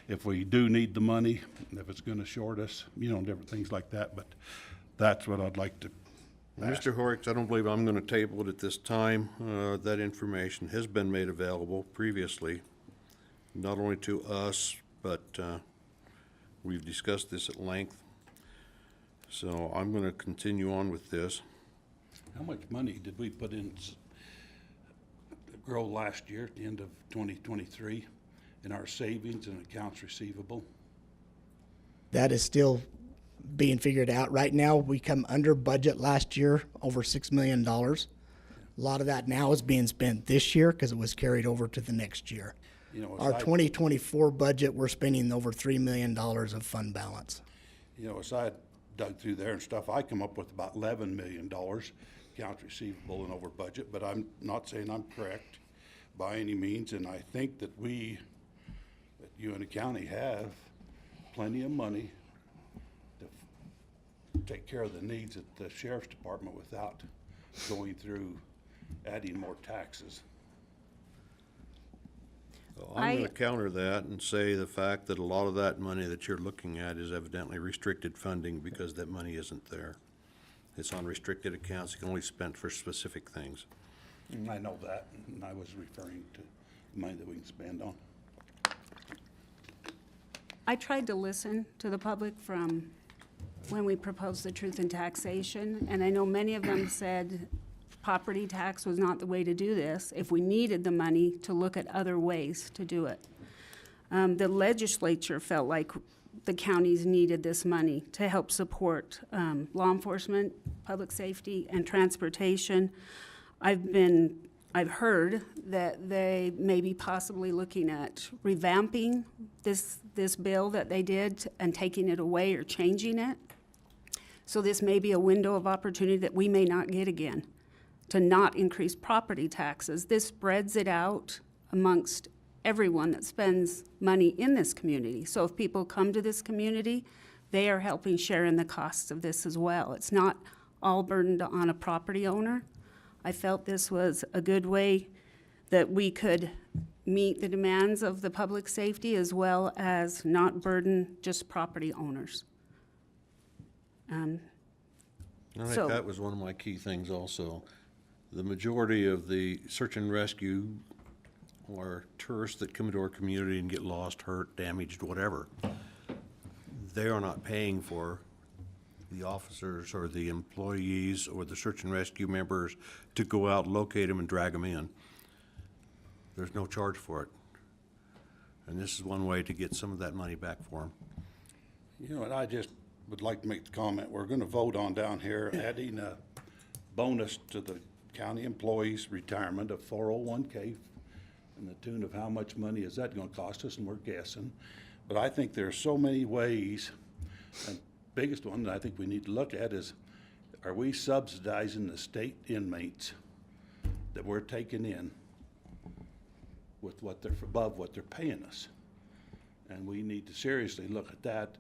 D: if we do need the money, if it's gonna short us, different things like that, but that's what I'd like to ask.
A: Mr. Horrocks, I don't believe I'm going to table it at this time. That information has been made available previously, not only to us, but we've discussed this at length. So I'm going to continue on with this.
D: How much money did we put in grow last year at the end of 2023 in our savings and accounts receivable?
F: that is still being figured out. Right now, we come under budget last year, over $6 million. A lot of that now is being spent this year because it was carried over to the next year. Our 2024 budget, we're spending over $3 million of fund balance.
D: As I dug through there and stuff, I come up with about $11 million accounts receivable and over budget, but I'm not saying I'm correct by any means, and I think that we, at Uintah County, have plenty of money to take care of the needs at the sheriff's department without going through adding more taxes.
A: So I'm going to counter that and say the fact that a lot of that money that you're looking at is evidently restricted funding because that money isn't there. It's on restricted accounts. It can only be spent for specific things.
D: I know that, and I was referring to money that we can spend on.
E: I tried to listen to the public from when we proposed the truth in taxation, and I know many of them said property tax was not the way to do this, if we needed the money to look at other ways to do it. The legislature felt like the counties needed this money to help support law enforcement, public safety, and transportation. I've heard that they may be possibly looking at revamping this bill that they did and taking it away or changing it. So this may be a window of opportunity that we may not get again, to not increase property taxes. This spreads it out amongst everyone that spends money in this community. So if people come to this community, they are helping share in the costs of this as well. It's not all burdened on a property owner. I felt this was a good way that we could meet the demands of the public safety as well as not burden just property owners.
A: I think
E: So-
A: that was one of my key things also. The majority of the search and rescue are tourists that come into our community and get lost, hurt, damaged, whatever. They are not paying for the officers or the employees or the search and rescue members to go out, locate them, and drag them in. There's no charge for it. And this is one way to get some of that money back for them.
D: You know what, I just would like to make the comment, we're gonna vote on down here adding a bonus to the county employees' retirement of 401K in the tune of how much money is that gonna cost us, and we're guessing. But I think there's so many ways, and biggest one that I think we need to look at is, are we subsidizing the state inmates that we're taking in with what they're, above what they're paying us? And we need to seriously look at that.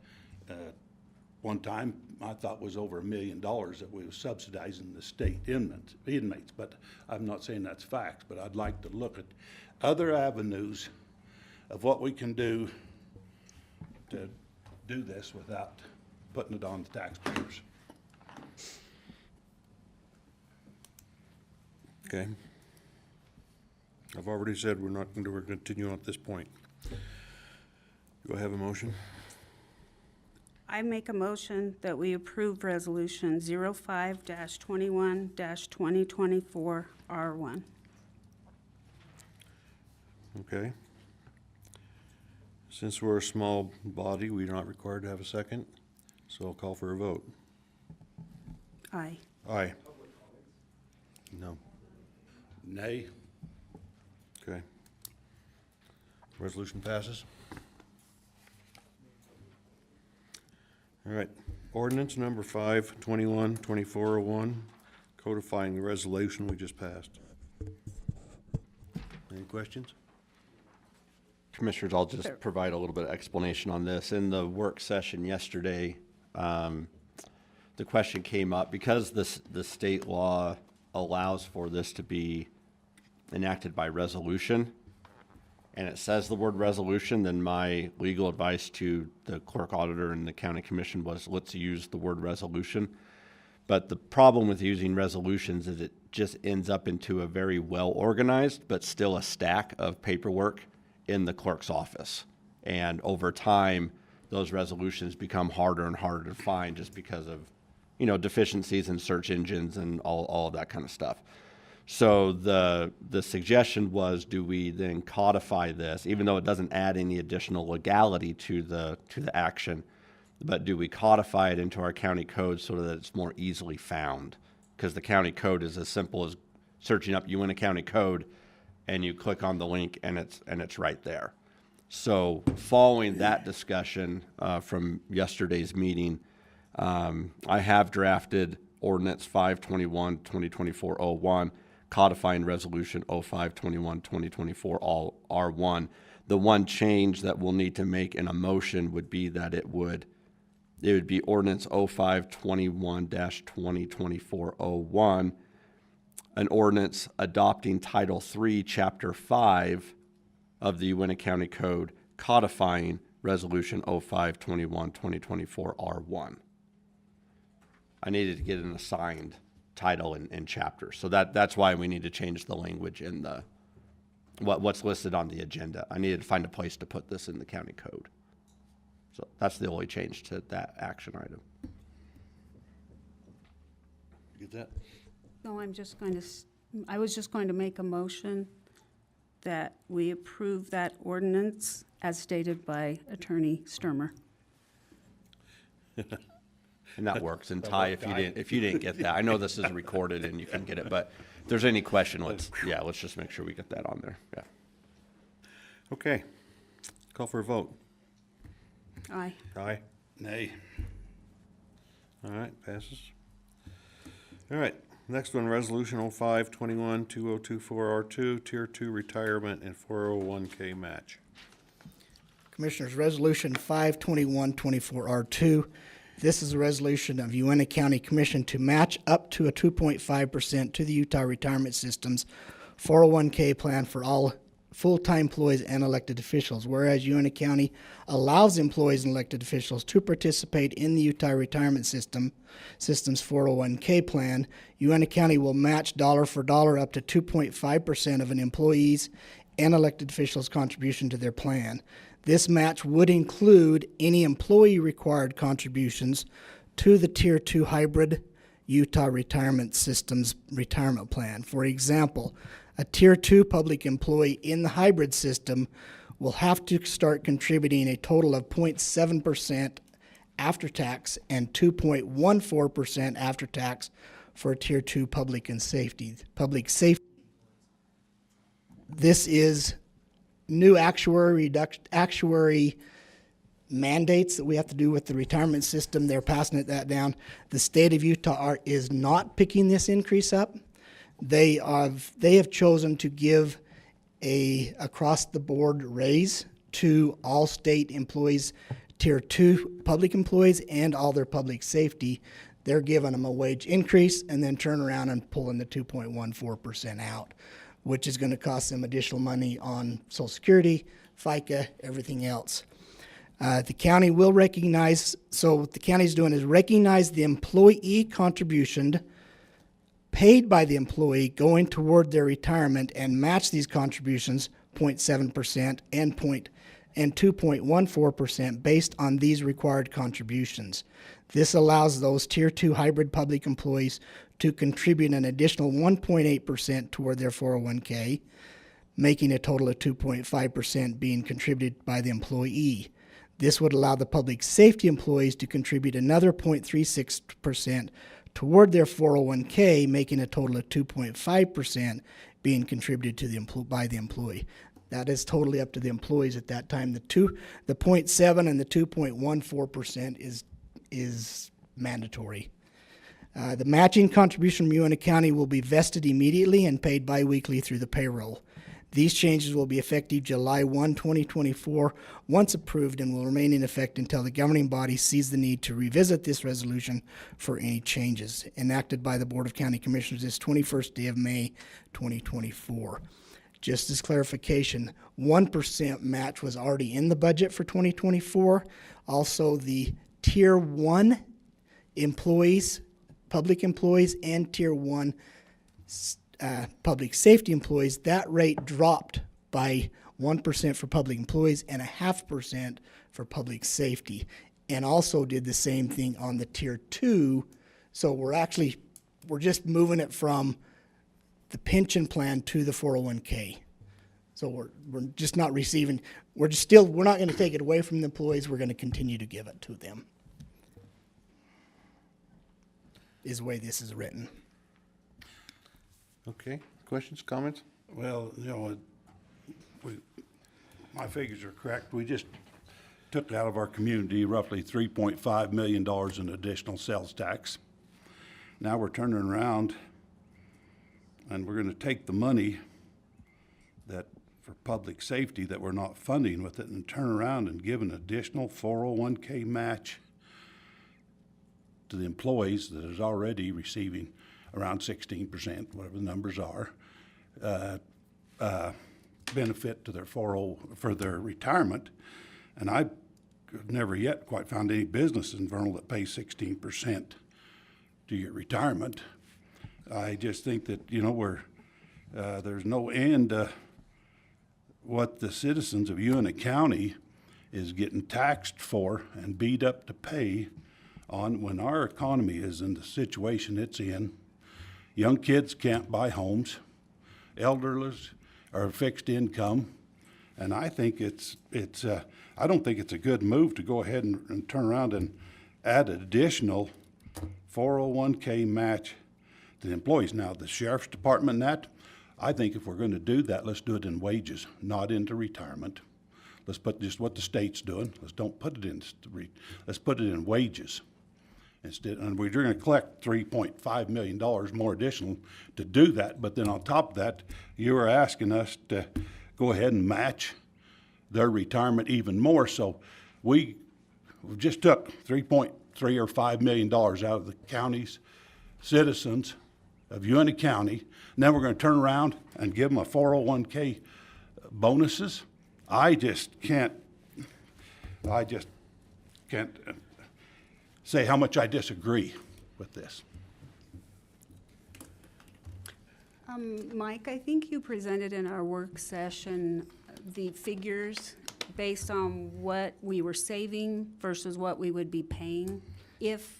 D: One time, I thought was over $1 million that we were subsidizing the state inmates, but I'm not saying that's fact, but I'd like to look at other avenues of what we can do to do this without putting it on the taxpayers.
A: Okay. I've already said we're not going to continue at this point. Do I have a motion?
E: I make a motion that we approve Resolution 05-21-2024 R1.
A: Okay. Since we're a small body, we're not required to have a second, so I'll call for a vote.
E: Aye.
A: Aye. No.
D: Nay.
A: Okay. Resolution passes. All right. Ordinance number 5/21-2401, codifying the resolution we just passed. Any questions?
N: Commissioners, I'll just provide a little bit of explanation on this. In the work session yesterday, the question came up, because the state law allows for this to be enacted by resolution, and it says the word resolution, then my legal advice to the Clerk-Auditor and the County Commission was, let's use the word resolution. But the problem with using resolutions is it just ends up into a very well-organized, but still a stack of paperwork in the clerk's office. And over time, those resolutions become harder and harder to find just because of, you know, deficiencies in search engines and all of that kind of stuff. So the suggestion was, do we then codify this, even though it doesn't add any additional legality to the action, but do we codify it into our county code so that it's more easily found? Because the county code is as simple as searching up Uintah County Code, and you click on the link and it's right there. So following that discussion from yesterday's meeting, I have drafted ordinance 5/21/2024-01, codifying resolution 05/21/2024 R1. The one change that we'll need to make in a motion would be that it would be ordinance 05/21-2024-01, an ordinance adopting Title III, Chapter 5 of the Uintah County Code, codifying resolution 05/21/2024 R1. I needed to get an assigned title and chapter. So that's why we need to change the language in the what's listed on the agenda. I needed to find a place to put this in the county code. So that's the only change to that action item.
A: Get that?
E: No, I was just going to make a motion that we approve that ordinance as stated by Attorney Sturmer.
N: And that works. And Ty, if you didn't get that, I know this is recorded and you can get it, but if there's any question, let's just make sure we get that on there. Yeah.
A: Okay. Call for a vote.
E: Aye.
A: Aye.
D: Nay.
A: All right, passes. All right, next one, Resolution 05-21-2024R2, Tier 2 Retirement and 401K Match.
F: Commissioners, Resolution 52124R2. This is a resolution of Uintah County Commission to match up to a 2.5% to the Utah Retirement System's 401K plan for all full-time employees and elected officials, whereas Uintah County allows employees and elected officials to participate in the Utah Retirement System's 401K plan. Uintah County will match dollar for dollar up to 2.5% of an employee's and elected officials' contribution to their plan. This match would include any employee-required contributions to the Tier 2 hybrid Utah Retirement System's retirement plan. For example, a Tier 2 public employee in the hybrid system will have to start contributing a total of 0.7% after tax and 2.14% after tax for a Tier 2 public safety. This is new actuary mandates that we have to do with the retirement system. They're passing that down. The state of Utah is not picking this increase up. They have chosen to give a across-the-board raise to all state employees, Tier 2 public employees, and all their public safety. They're giving them a wage increase and then turn around and pulling the 2.14% out, which is going to cost them additional money on Social Security, FICA, everything else. The county will recognize, so what the county's doing is recognize the employee contribution paid by the employee going toward their retirement and match these contributions 0.7% and 2.14% based on these required contributions. This allows those Tier 2 hybrid public employees to contribute an additional 1.8% toward their 401k, making a total of 2.5% being contributed by the employee. This would allow the public safety employees to contribute another 0.36% toward their 401k, making a total of 2.5% being contributed to by the employee. That is totally up to the employees at that time. The 0.7 and the 2.14% is mandatory. The matching contribution from Uintah County will be vested immediately and paid biweekly through the payroll. These changes will be effective July 1, 2024, once approved, and will remain in effect until the governing body sees the need to revisit this resolution for any changes. Enacted by the Board of County Commissioners this 21st day of May, 2024. Just as clarification, 1% match was already in the budget for 2024. Also, the Tier 1 employees, public employees, and Tier 1 public safety employees, that rate dropped by 1% for public employees and 0.5% for public safety, and also did the same thing on the Tier 2. So we're just moving it from the pension plan to the 401k. So we're just not receiving, we're not going to take it away from the employees, we're going to continue to give it to them, is the way this is written.
A: Okay, questions, comments?
D: Well, my figures are correct. We just took out of our community roughly $3.5 million in additional sales tax. Now we're turning around and we're going to take the money that for public safety that we're not funding with it and turn around and give an additional 401k match to the employees that is already receiving around 16%, whatever the numbers are, benefit to their for their retirement. And I've never yet quite found any business in Vernal that pays 16% to your retirement. I just think that, there's no end to what the citizens of Uintah County is getting taxed for and beat up to pay on when our economy is in the situation it's in. Young kids can't buy homes. Elderly or a fixed income. And I think I don't think it's a good move to go ahead and turn around and add an additional 401K match to the employees. Now, the sheriff's department, that, I think if we're going to do that, let's do it in wages, not into retirement. Let's put just what the state's doing. Let's don't put it in, let's put it in wages instead. And we're going to collect $3.5 million more additional to do that. But then on top of that, you are asking us to go ahead and match their retirement even more. So we just took $3.3 or $5 million out of the county's citizens of Uintah County. Now we're going to turn around and give them a 401K bonuses. I just can't say how much I disagree with this.
E: Mike, I think you presented in our work session the figures based on what we were saving versus what we would be paying if,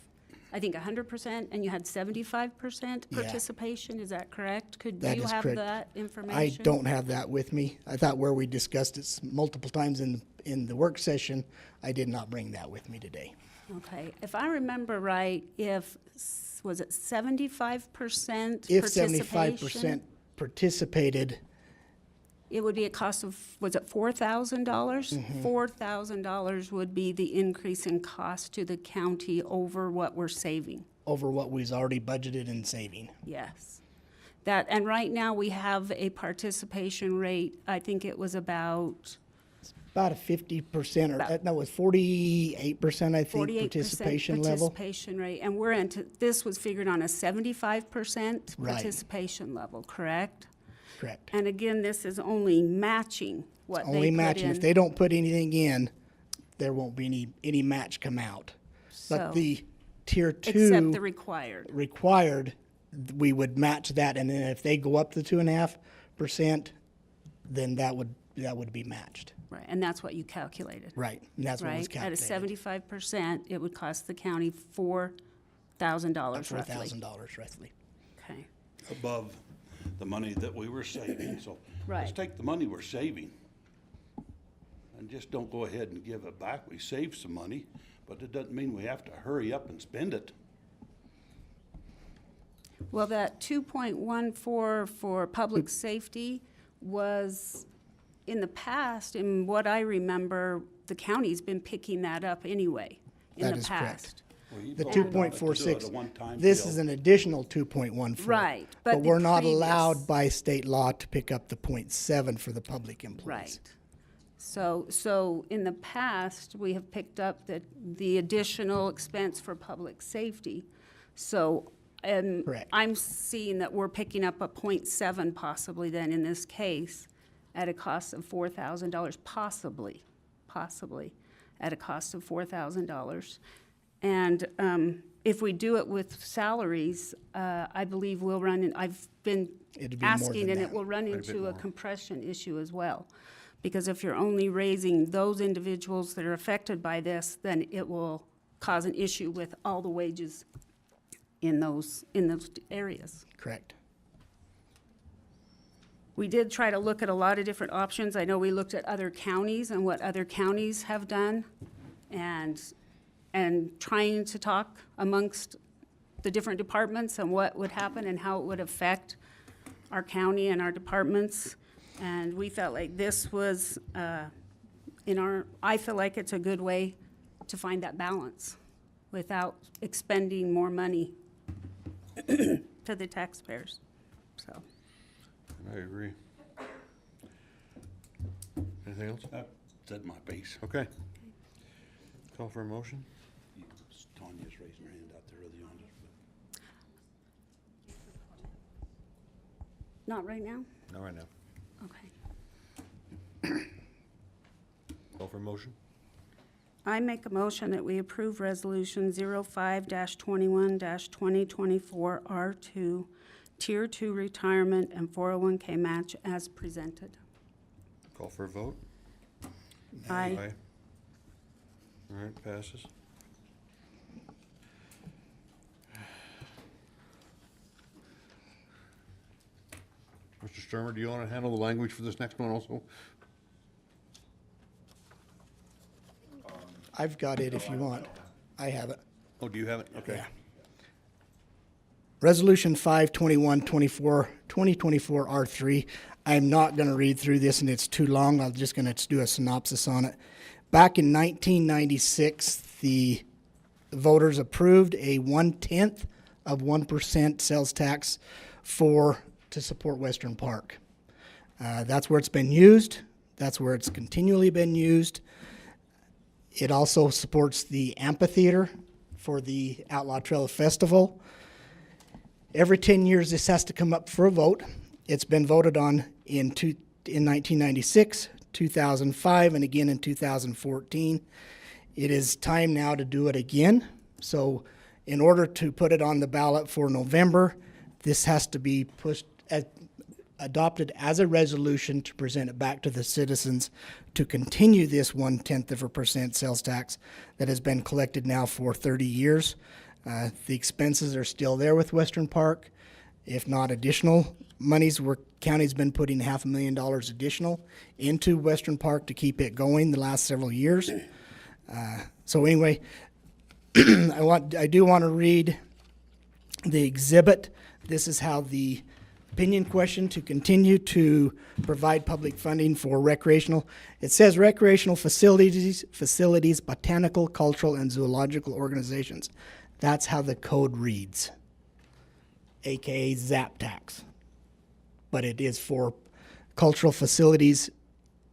E: I think 100%, and you had 75% participation, is that correct?
F: That
E: you
F: is
E: have
F: correct.
E: that information?
F: I don't have that with me. I thought where we discussed it multiple times in the work session, I did not bring that with me today.
E: Okay, if I remember right, was it 75%
F: If
E: participation?
F: 75% participated,
E: It would be a cost of, was it $4,000? $4,000 would be the increase in cost to the county over what we're saving.
F: over what we've already budgeted and saving.
E: Yes. That, and right now we have a participation rate, I think it was about
F: About a 50%, or no, it was 48%, I think,
E: 48%
F: participation level.
E: participation rate. And we're into, this was figured on a 75%
F: Right.
E: participation level, correct?
F: Correct.
E: And again, this is only matching what they put in.
F: Only matching. If they don't put anything in, there won't be any match come out.
E: So,
F: But the tier two.
E: except the required.
F: Required, we would match that, and then if they go up to 2.5%, then that would be matched.
E: Right, and that's what you calculated.
F: Right, and that's what was
E: Right, at a
F: calculated.
E: 75%, it would cost the county $4,000 roughly.
F: $4,000 roughly.
E: Okay,
D: Above the money that we were saving. So
E: Right.
D: let's take the money we're saving and just don't go ahead and give it back. We saved some money, but it doesn't mean we have to hurry up and spend it.
E: well, that 2.14 for public safety was, in the past, in what I remember, the county's been picking that up anyway, in
F: That
E: the
F: is correct.
E: past.
D: Well, you
F: The
D: voted on it to do it
F: 2.46,
D: a one-time
F: this
D: deal.
F: is an additional 2.14.
E: Right, but
F: But
E: the
F: we're not
E: previous-
F: allowed by state law to pick up the 0.7 for the public employees.
E: Right. So in the past, we have picked up the additional expense for public safety. So,
F: Correct.
E: I'm seeing that we're picking up a 0.7 possibly then in this case at a cost of $4,000, possibly at a cost of $4,000. And if we do it with salaries, I believe we'll run in, I've been
F: It'd be more
E: asking,
F: than
E: and
F: that.
E: it will run
A: Quite a bit
E: into a
A: more.
E: compression issue as well. Because if you're only raising those individuals that are affected by this, then it will cause an issue with all the wages in those areas.
F: Correct.
E: We did try to look at a lot of different options. I know we looked at other counties and what other counties have done, and trying to talk amongst the different departments and what would happen and how it would affect our county and our departments. And we felt like this was, I feel like it's a good way to find that balance without expending more money to the taxpayers, so.
A: I agree. Anything else?
D: That's at my base.
A: Okay. Call for a motion?
D: Tanya's raising her hand out there early on.
E: Not right now?
A: Not right now.
E: Okay.
A: Call for a motion?
E: I make a motion that we approve Resolution 05-21-2024 R2, Tier 2 Retirement and 401K Match as presented.
A: Call for a vote?
E: Aye.
A: All right, passes. Mr. Sturmer, do you want to handle the language for this next one also?
F: I've got it if you want. I have it.
A: Oh, do you have it? Okay.
F: Yeah. Resolution 5/21/24, 2024 R3. I'm not going to read through this, and it's too long. I'm just going to do a synopsis on it. Back in 1996, the voters approved a 1/10 of 1% sales tax to support Western Park. That's where it's been used. That's where it's continually been used. It also supports the amphitheater for the Outlaw Trail Festival. Every 10 years, this has to come up for a vote. It's been voted on in 1996, 2005, and again in 2014. It is time now to do it again. So in order to put it on the ballot for November, this has to be adopted as a resolution to present it back to the citizens to continue this 0.1% sales tax that has been collected now for 30 years. The expenses are still there with Western Park. If not additional monies, where county's been putting $500,000 additional into Western Park to keep it going the last several years. So anyway, I do want to read the exhibit. This is how the opinion question to continue to provide public funding for recreational. It says recreational facilities, botanical, cultural, and zoological organizations. That's how the code reads, AKA ZAP tax. But it is for cultural facilities,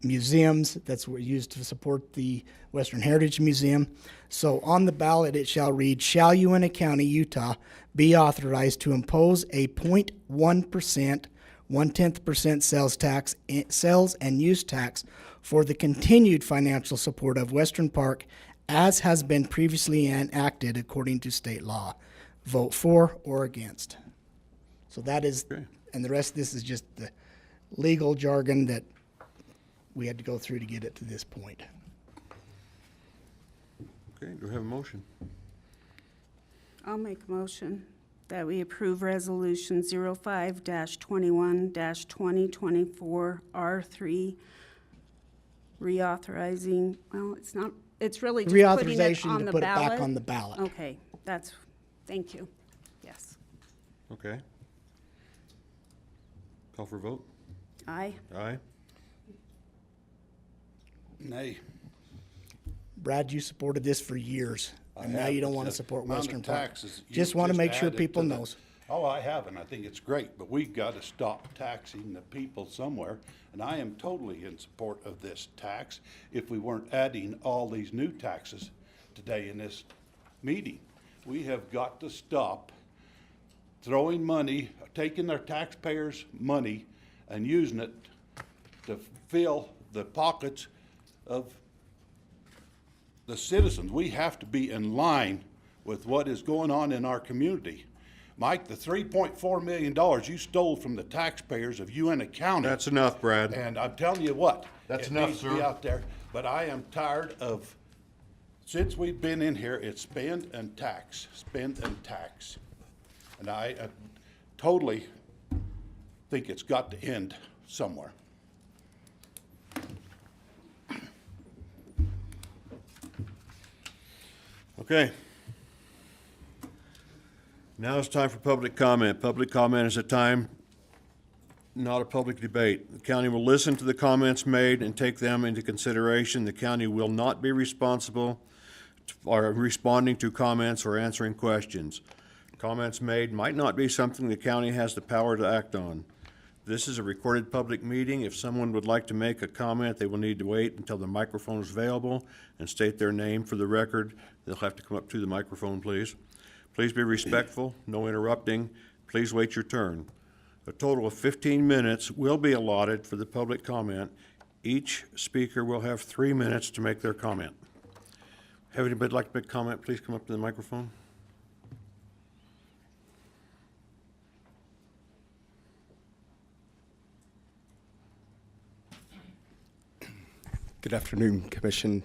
F: museums, that's what used to support the Western Heritage Museum. So on the ballot, it shall read, shall Uintah County, Utah, be authorized to impose a 0.1%, 0.1% sales and use tax for the continued financial support of Western Park as has been previously enacted according to state law. Vote for or against. So that is, and the rest of this is just the legal jargon that we had to go through to get it to this point.
A: Okay, do we have a motion?
E: I'll make a motion that we approve Resolution 05-21-2024 R3 reauthorizing, well, it's not, it's really just putting it on the ballot.
F: Reauthorization to put it back on the ballot.
E: Okay, thank you. Yes.
A: Okay. Call for vote?
E: Aye.
A: Aye.
D: Nay.
F: Brad, you supported this for years, and now you don't want to support Western Park.
D: Taxes,
F: Just want to make sure people knows.
D: Oh, I haven't. I think it's great, but we've got to stop taxing the people somewhere. And I am totally in support of this tax if we weren't adding all these new taxes today in this meeting. We have got to stop throwing money, taking their taxpayers' money and using it to fill the pockets of the citizens. We have to be in line with what is going on in our community. Mike, the $3.4 million you stole from the taxpayers of Uintah County.
A: That's enough, Brad.
D: And I'm telling you what.
A: That's
D: it
A: enough,
D: needs to be
A: sir.
D: out there. But I am tired of, since we've been in here, it's spend and tax, spend and tax. And I totally think it's got to end somewhere.
A: Okay. Now it's time for public comment. Public comment is a time, not a public debate. The county will listen to the comments made and take them into consideration. The county will not be responsible for responding to comments or answering questions. Comments made might not be something the county has the power to act on. This is a recorded public meeting. If someone would like to make a comment, they will need to wait until the microphone is available and state their name for the record. They'll have to come up to the microphone, please. Please be respectful, no interrupting. Please wait your turn. A total of 15 minutes will be allotted for the public comment. Each speaker will have 3 minutes to make their comment. Have anybody like to make a comment, please come up to the microphone.
Q: Good afternoon, Commission.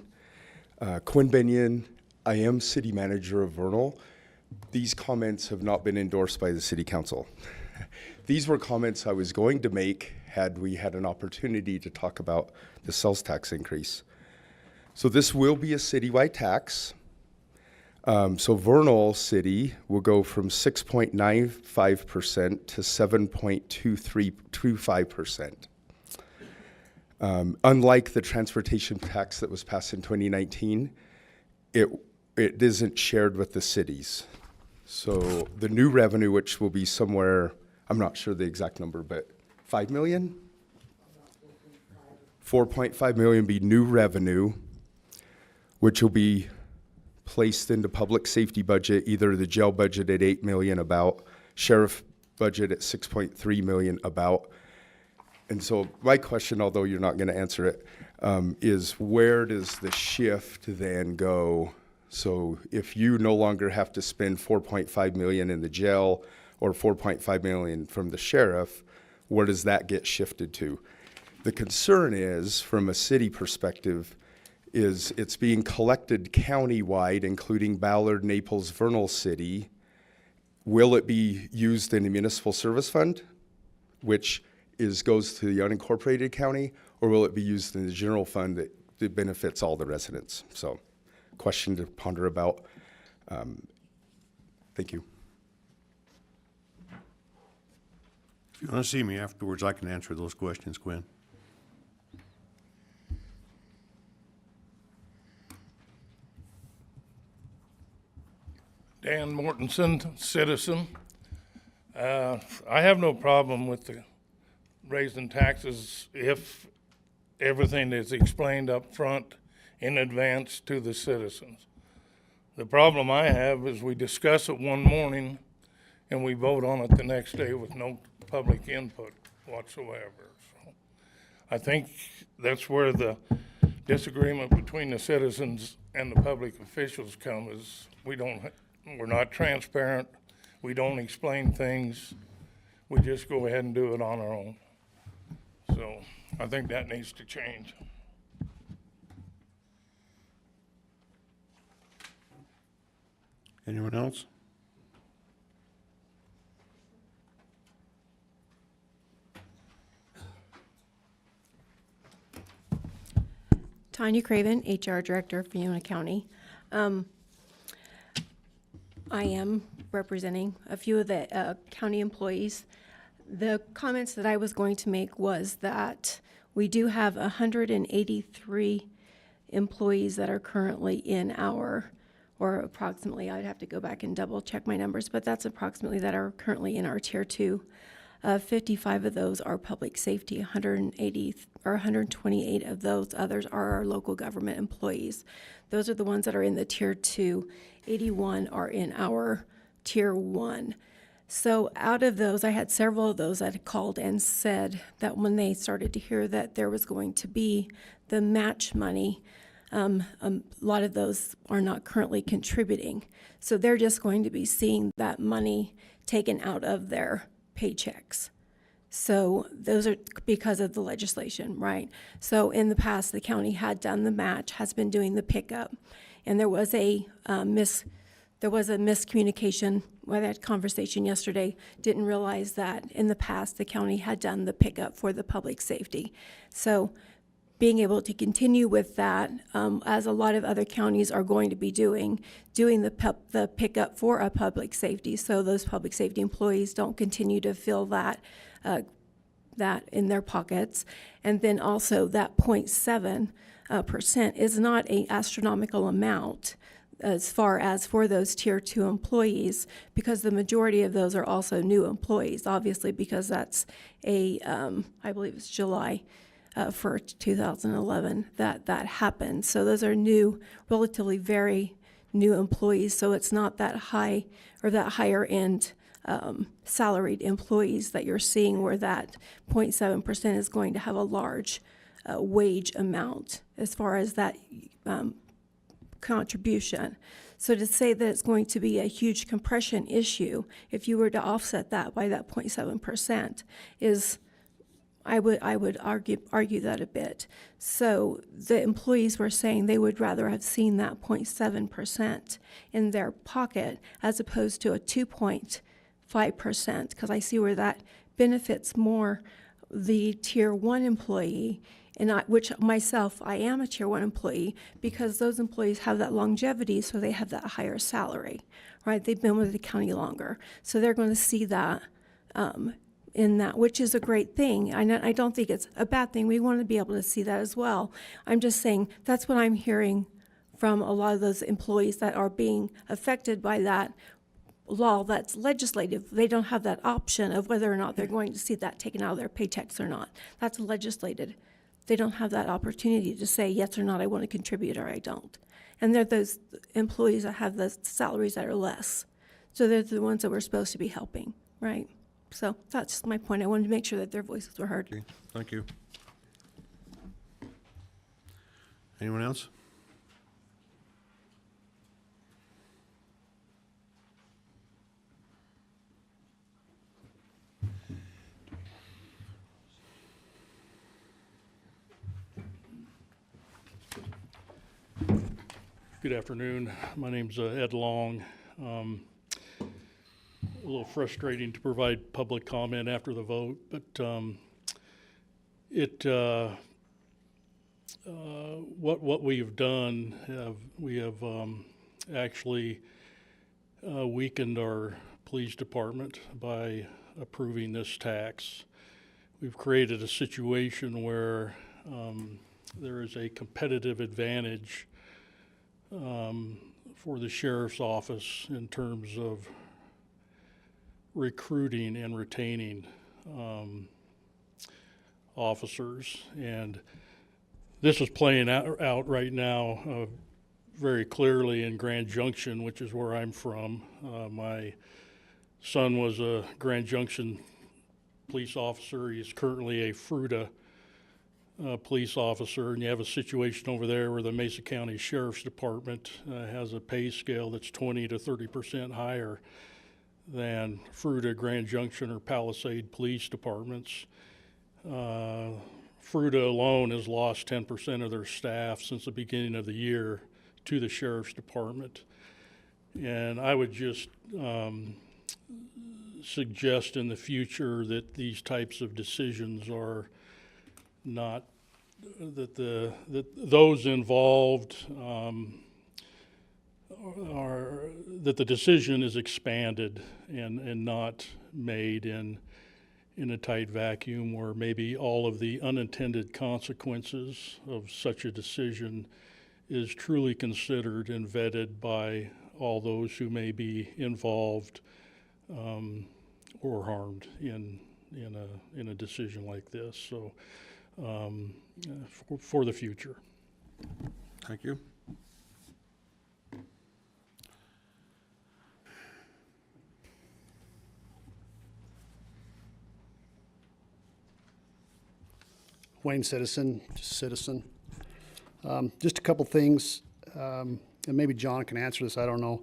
Q: Quinn Benyon, I am City Manager of Vernal. These comments have not been endorsed by the City Council. these were comments I was going to make had we had an opportunity to talk about the sales tax increase. So this will be a citywide tax. So Vernal City will go from 6.95% to 7.25%. Unlike the transportation tax that was passed in 2019, it isn't shared with the cities. So the new revenue, which will be somewhere, I'm not sure the exact number, but 5 million? 4.5 million be new revenue, which will be placed into public safety budget, either the jail budget at 8 million about, sheriff budget at 6.3 million about. And so my question, although you're not going to answer it, is where does the shift then go? So if you no longer have to spend 4.5 million in the jail or 4.5 million from the sheriff, where does that get shifted to? The concern is, from a city perspective, is it's being collected countywide, including Ballard, Naples, Vernal City. Will it be used in the municipal service fund, which goes to the unincorporated county, or will it be used in the general fund that benefits all the residents? So, question to ponder about. Thank you.
A: If you want to see me afterwards, I can answer those questions, Quinn.
R: Dan Mortensen, citizen. I have no problem with the raising taxes if everything is explained up front in advance to the citizens. The problem I have is we discuss it one morning and we vote on it the next day with no public input whatsoever. So I think that's where the disagreement between the citizens and the public officials come, is we're not transparent, we don't explain things, we just go ahead and do it on our own. So I think that needs to change.
A: Anyone else?
G: Tanya Craven, HR Director for Uintah County. I am representing a few of the county employees. The comments that I was going to make was that we do have 183 employees that are currently in our, or approximately, I'd have to go back and double check my numbers, but that's approximately that are currently in our Tier 2. 55 of those are public safety, 180 or 128 of those others are our local government employees. Those are the ones that are in the Tier 2. 81 are in our Tier 1. So out of those, I had several of those that had called and said that when they started to hear that there was going to be the match money, a lot of those are not currently contributing. So they're just going to be seeing that money taken out of their paychecks. So those are because of the legislation, right? So in the past, the county had done the match, has been doing the pickup, and there was a miscommunication. We had that conversation yesterday. Didn't realize that in the past the county had done the pickup for the public safety. So being able to continue with that, as a lot of other counties are going to be doing the pickup for a public safety, so those public safety employees don't continue to feel that in their pockets. And then also that 0.7% is not an astronomical amount as far as for those Tier 2 employees, because the majority of those are also new employees, obviously, because that's I believe it's July 1st, 2011 that happened. So those are new, relatively very new employees, so it's not that high or that higher end salaried employees that you're seeing where that 0.7% is going to have a large wage amount as far as that contribution. So to say that it's going to be a huge compression issue, if you were to offset that by that 0.7%, is I would argue that a bit. So the employees were saying they would rather have seen that 0.7% in their pocket as opposed to a 2.5%
S: 5%, because I see where that benefits more the Tier 1 employee, and which myself, I am a Tier 1 employee, because those employees have that longevity, so they have that higher salary, right? They've been with the county longer. So they're going to see that in that, which is a great thing. I don't think it's a bad thing. We want to be able to see that as well. I'm just saying that's what I'm hearing from a lot of those employees that are being affected by that law that's legislative. They don't have that option of whether or not they're going to see that taken out of their paychecks or not. That's legislated. They don't have that opportunity to say yes or not, I want to contribute or I don't. And they're those employees that have the salaries that are less. So they're the ones that we're supposed to be helping, right? So that's just my point. I wanted to make sure that their voices were heard.
A: Okay, thank you. Anyone else?
T: Good afternoon. My name's Ed Long. A little frustrating to provide public comment after the vote, but what we've done, we have actually weakened our police department by approving this tax. We've created a situation where there is a competitive advantage for the sheriff's office in terms of recruiting and retaining officers. And this is playing out right now very clearly in Grand Junction, which is where I'm from. My son was a Grand Junction police officer. He's currently a Fruita police officer, and you have a situation over there where the Mesa County Sheriff's Department has a pay scale that's 20 to 30% higher than Fruita, Grand Junction, or Palisade police departments. Fruita alone has lost 10% of their staff since the beginning of the year to the Sheriff's Department. And I would just suggest in the future that these types of decisions are not, that those involved that the decision is expanded and not made in a tight vacuum where maybe all of the unintended consequences of such a decision is truly considered and vetted by all those who may be involved or harmed in a decision like this. So for the future.
A: Thank you.
U: Wayne Citizen, just citizen. Just a couple things, and maybe John can answer this, I don't know.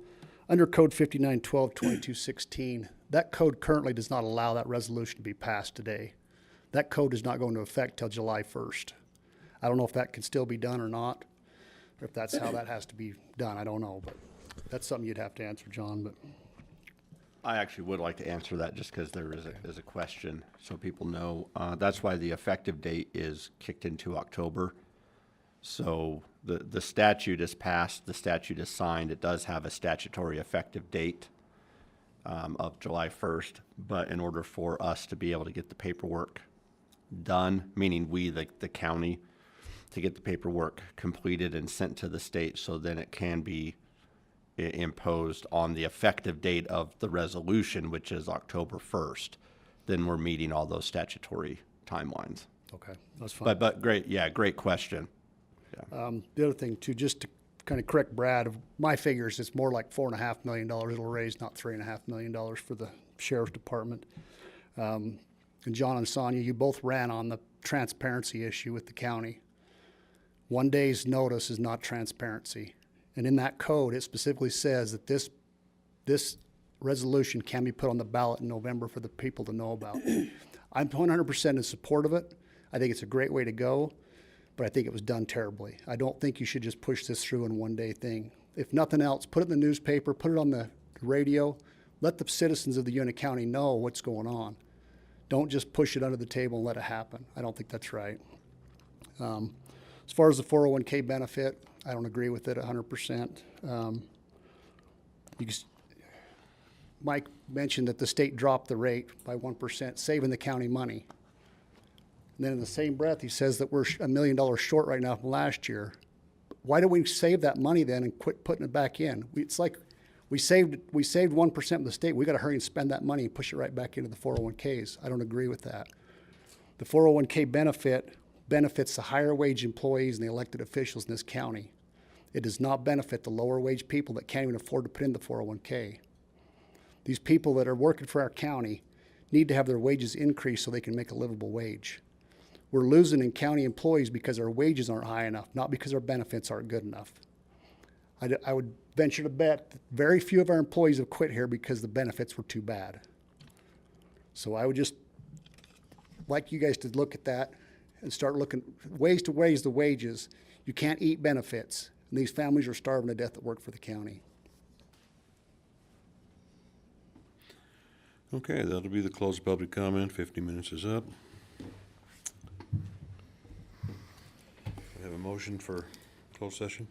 U: Under Code 5912-2216, that code currently does not allow that resolution to be passed today. That code is not going to affect till July 1st. I don't know if that can still be done or not, or if that's how that has to be done, I don't know, but that's something you'd have to answer, John. But
N: I actually would like to answer that just because there is a question, so people know. That's why the effective date is kicked into October. So the statute is passed, the statute is signed. It does have a statutory effective date of July 1st, but in order for us to be able to get the paperwork done, meaning we, the county, to get the paperwork completed and sent to the state so then it can be imposed on the effective date of the resolution, which is October 1st, then we're meeting all those statutory timelines.
U: okay, that's fine.
N: But great, yeah, great question. Yeah.
U: The other thing too, just to kind of correct Brad, of my figures, it's more like $4.5 million it'll raise, not $3.5 million for the Sheriff's Department. And John and Sonia, you both ran on the transparency issue with the county. 1 day's notice is not transparency. And in that code, it specifically says that this resolution can be put on the ballot in November for the people to know about. I'm 100% in support of it. I think it's a great way to go, but I think it was done terribly. I don't think you should just push this through in 1 day thing. If nothing else, put it in the newspaper, put it on the radio, Let the citizens of the Uintah County know what's going on. Don't just push it under the table and let it happen. I don't think that's right. As far as the 401k benefit, I don't agree with it 100%. Mike mentioned that the state dropped the rate by 1%, saving the county money. And then in the same breath, he says that we're $1 million short right now from last year. Why don't we save that money then and quit putting it back in? It's like we saved 1% of the state. We got to hurry and spend that money and push it right back into the 401ks. I don't agree with that. The 401k benefits the higher wage employees and the elected officials in this county. It does not benefit the lower wage people that can't even afford to put in the 401k. These people that are working for our county need to have their wages increased so they can make a livable wage. We're losing in county employees because our wages aren't high enough, not because our benefits aren't good enough. I would venture to bet that very few of our employees have quit here because the benefits were too bad. So I would just like you guys to look at that and start looking ways to raise the wages. You can't eat benefits, and these families are starving to death that work for the county.
A: Okay, that'll be the closed public comment. 50 minutes is up. We have a motion for closed session.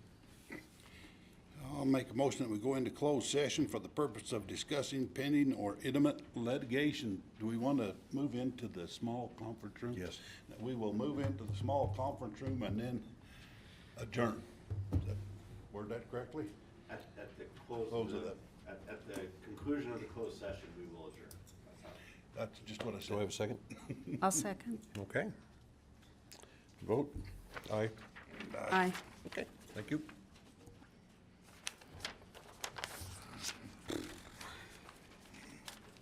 D: I'll make a motion that we go into closed session for the purpose of discussing pending or imminent litigation. Do we want to move into the small conference room?
A: Yes.
D: We will move into the small conference room and then adjourn. Word that correctly?
N: At the close of at the conclusion of the closed session, we will adjourn.
D: That's just what I said.
A: Do I have a second?
E: I'll second.
A: Okay. Vote. Aye.
E: Aye.
A: Okay, thank you.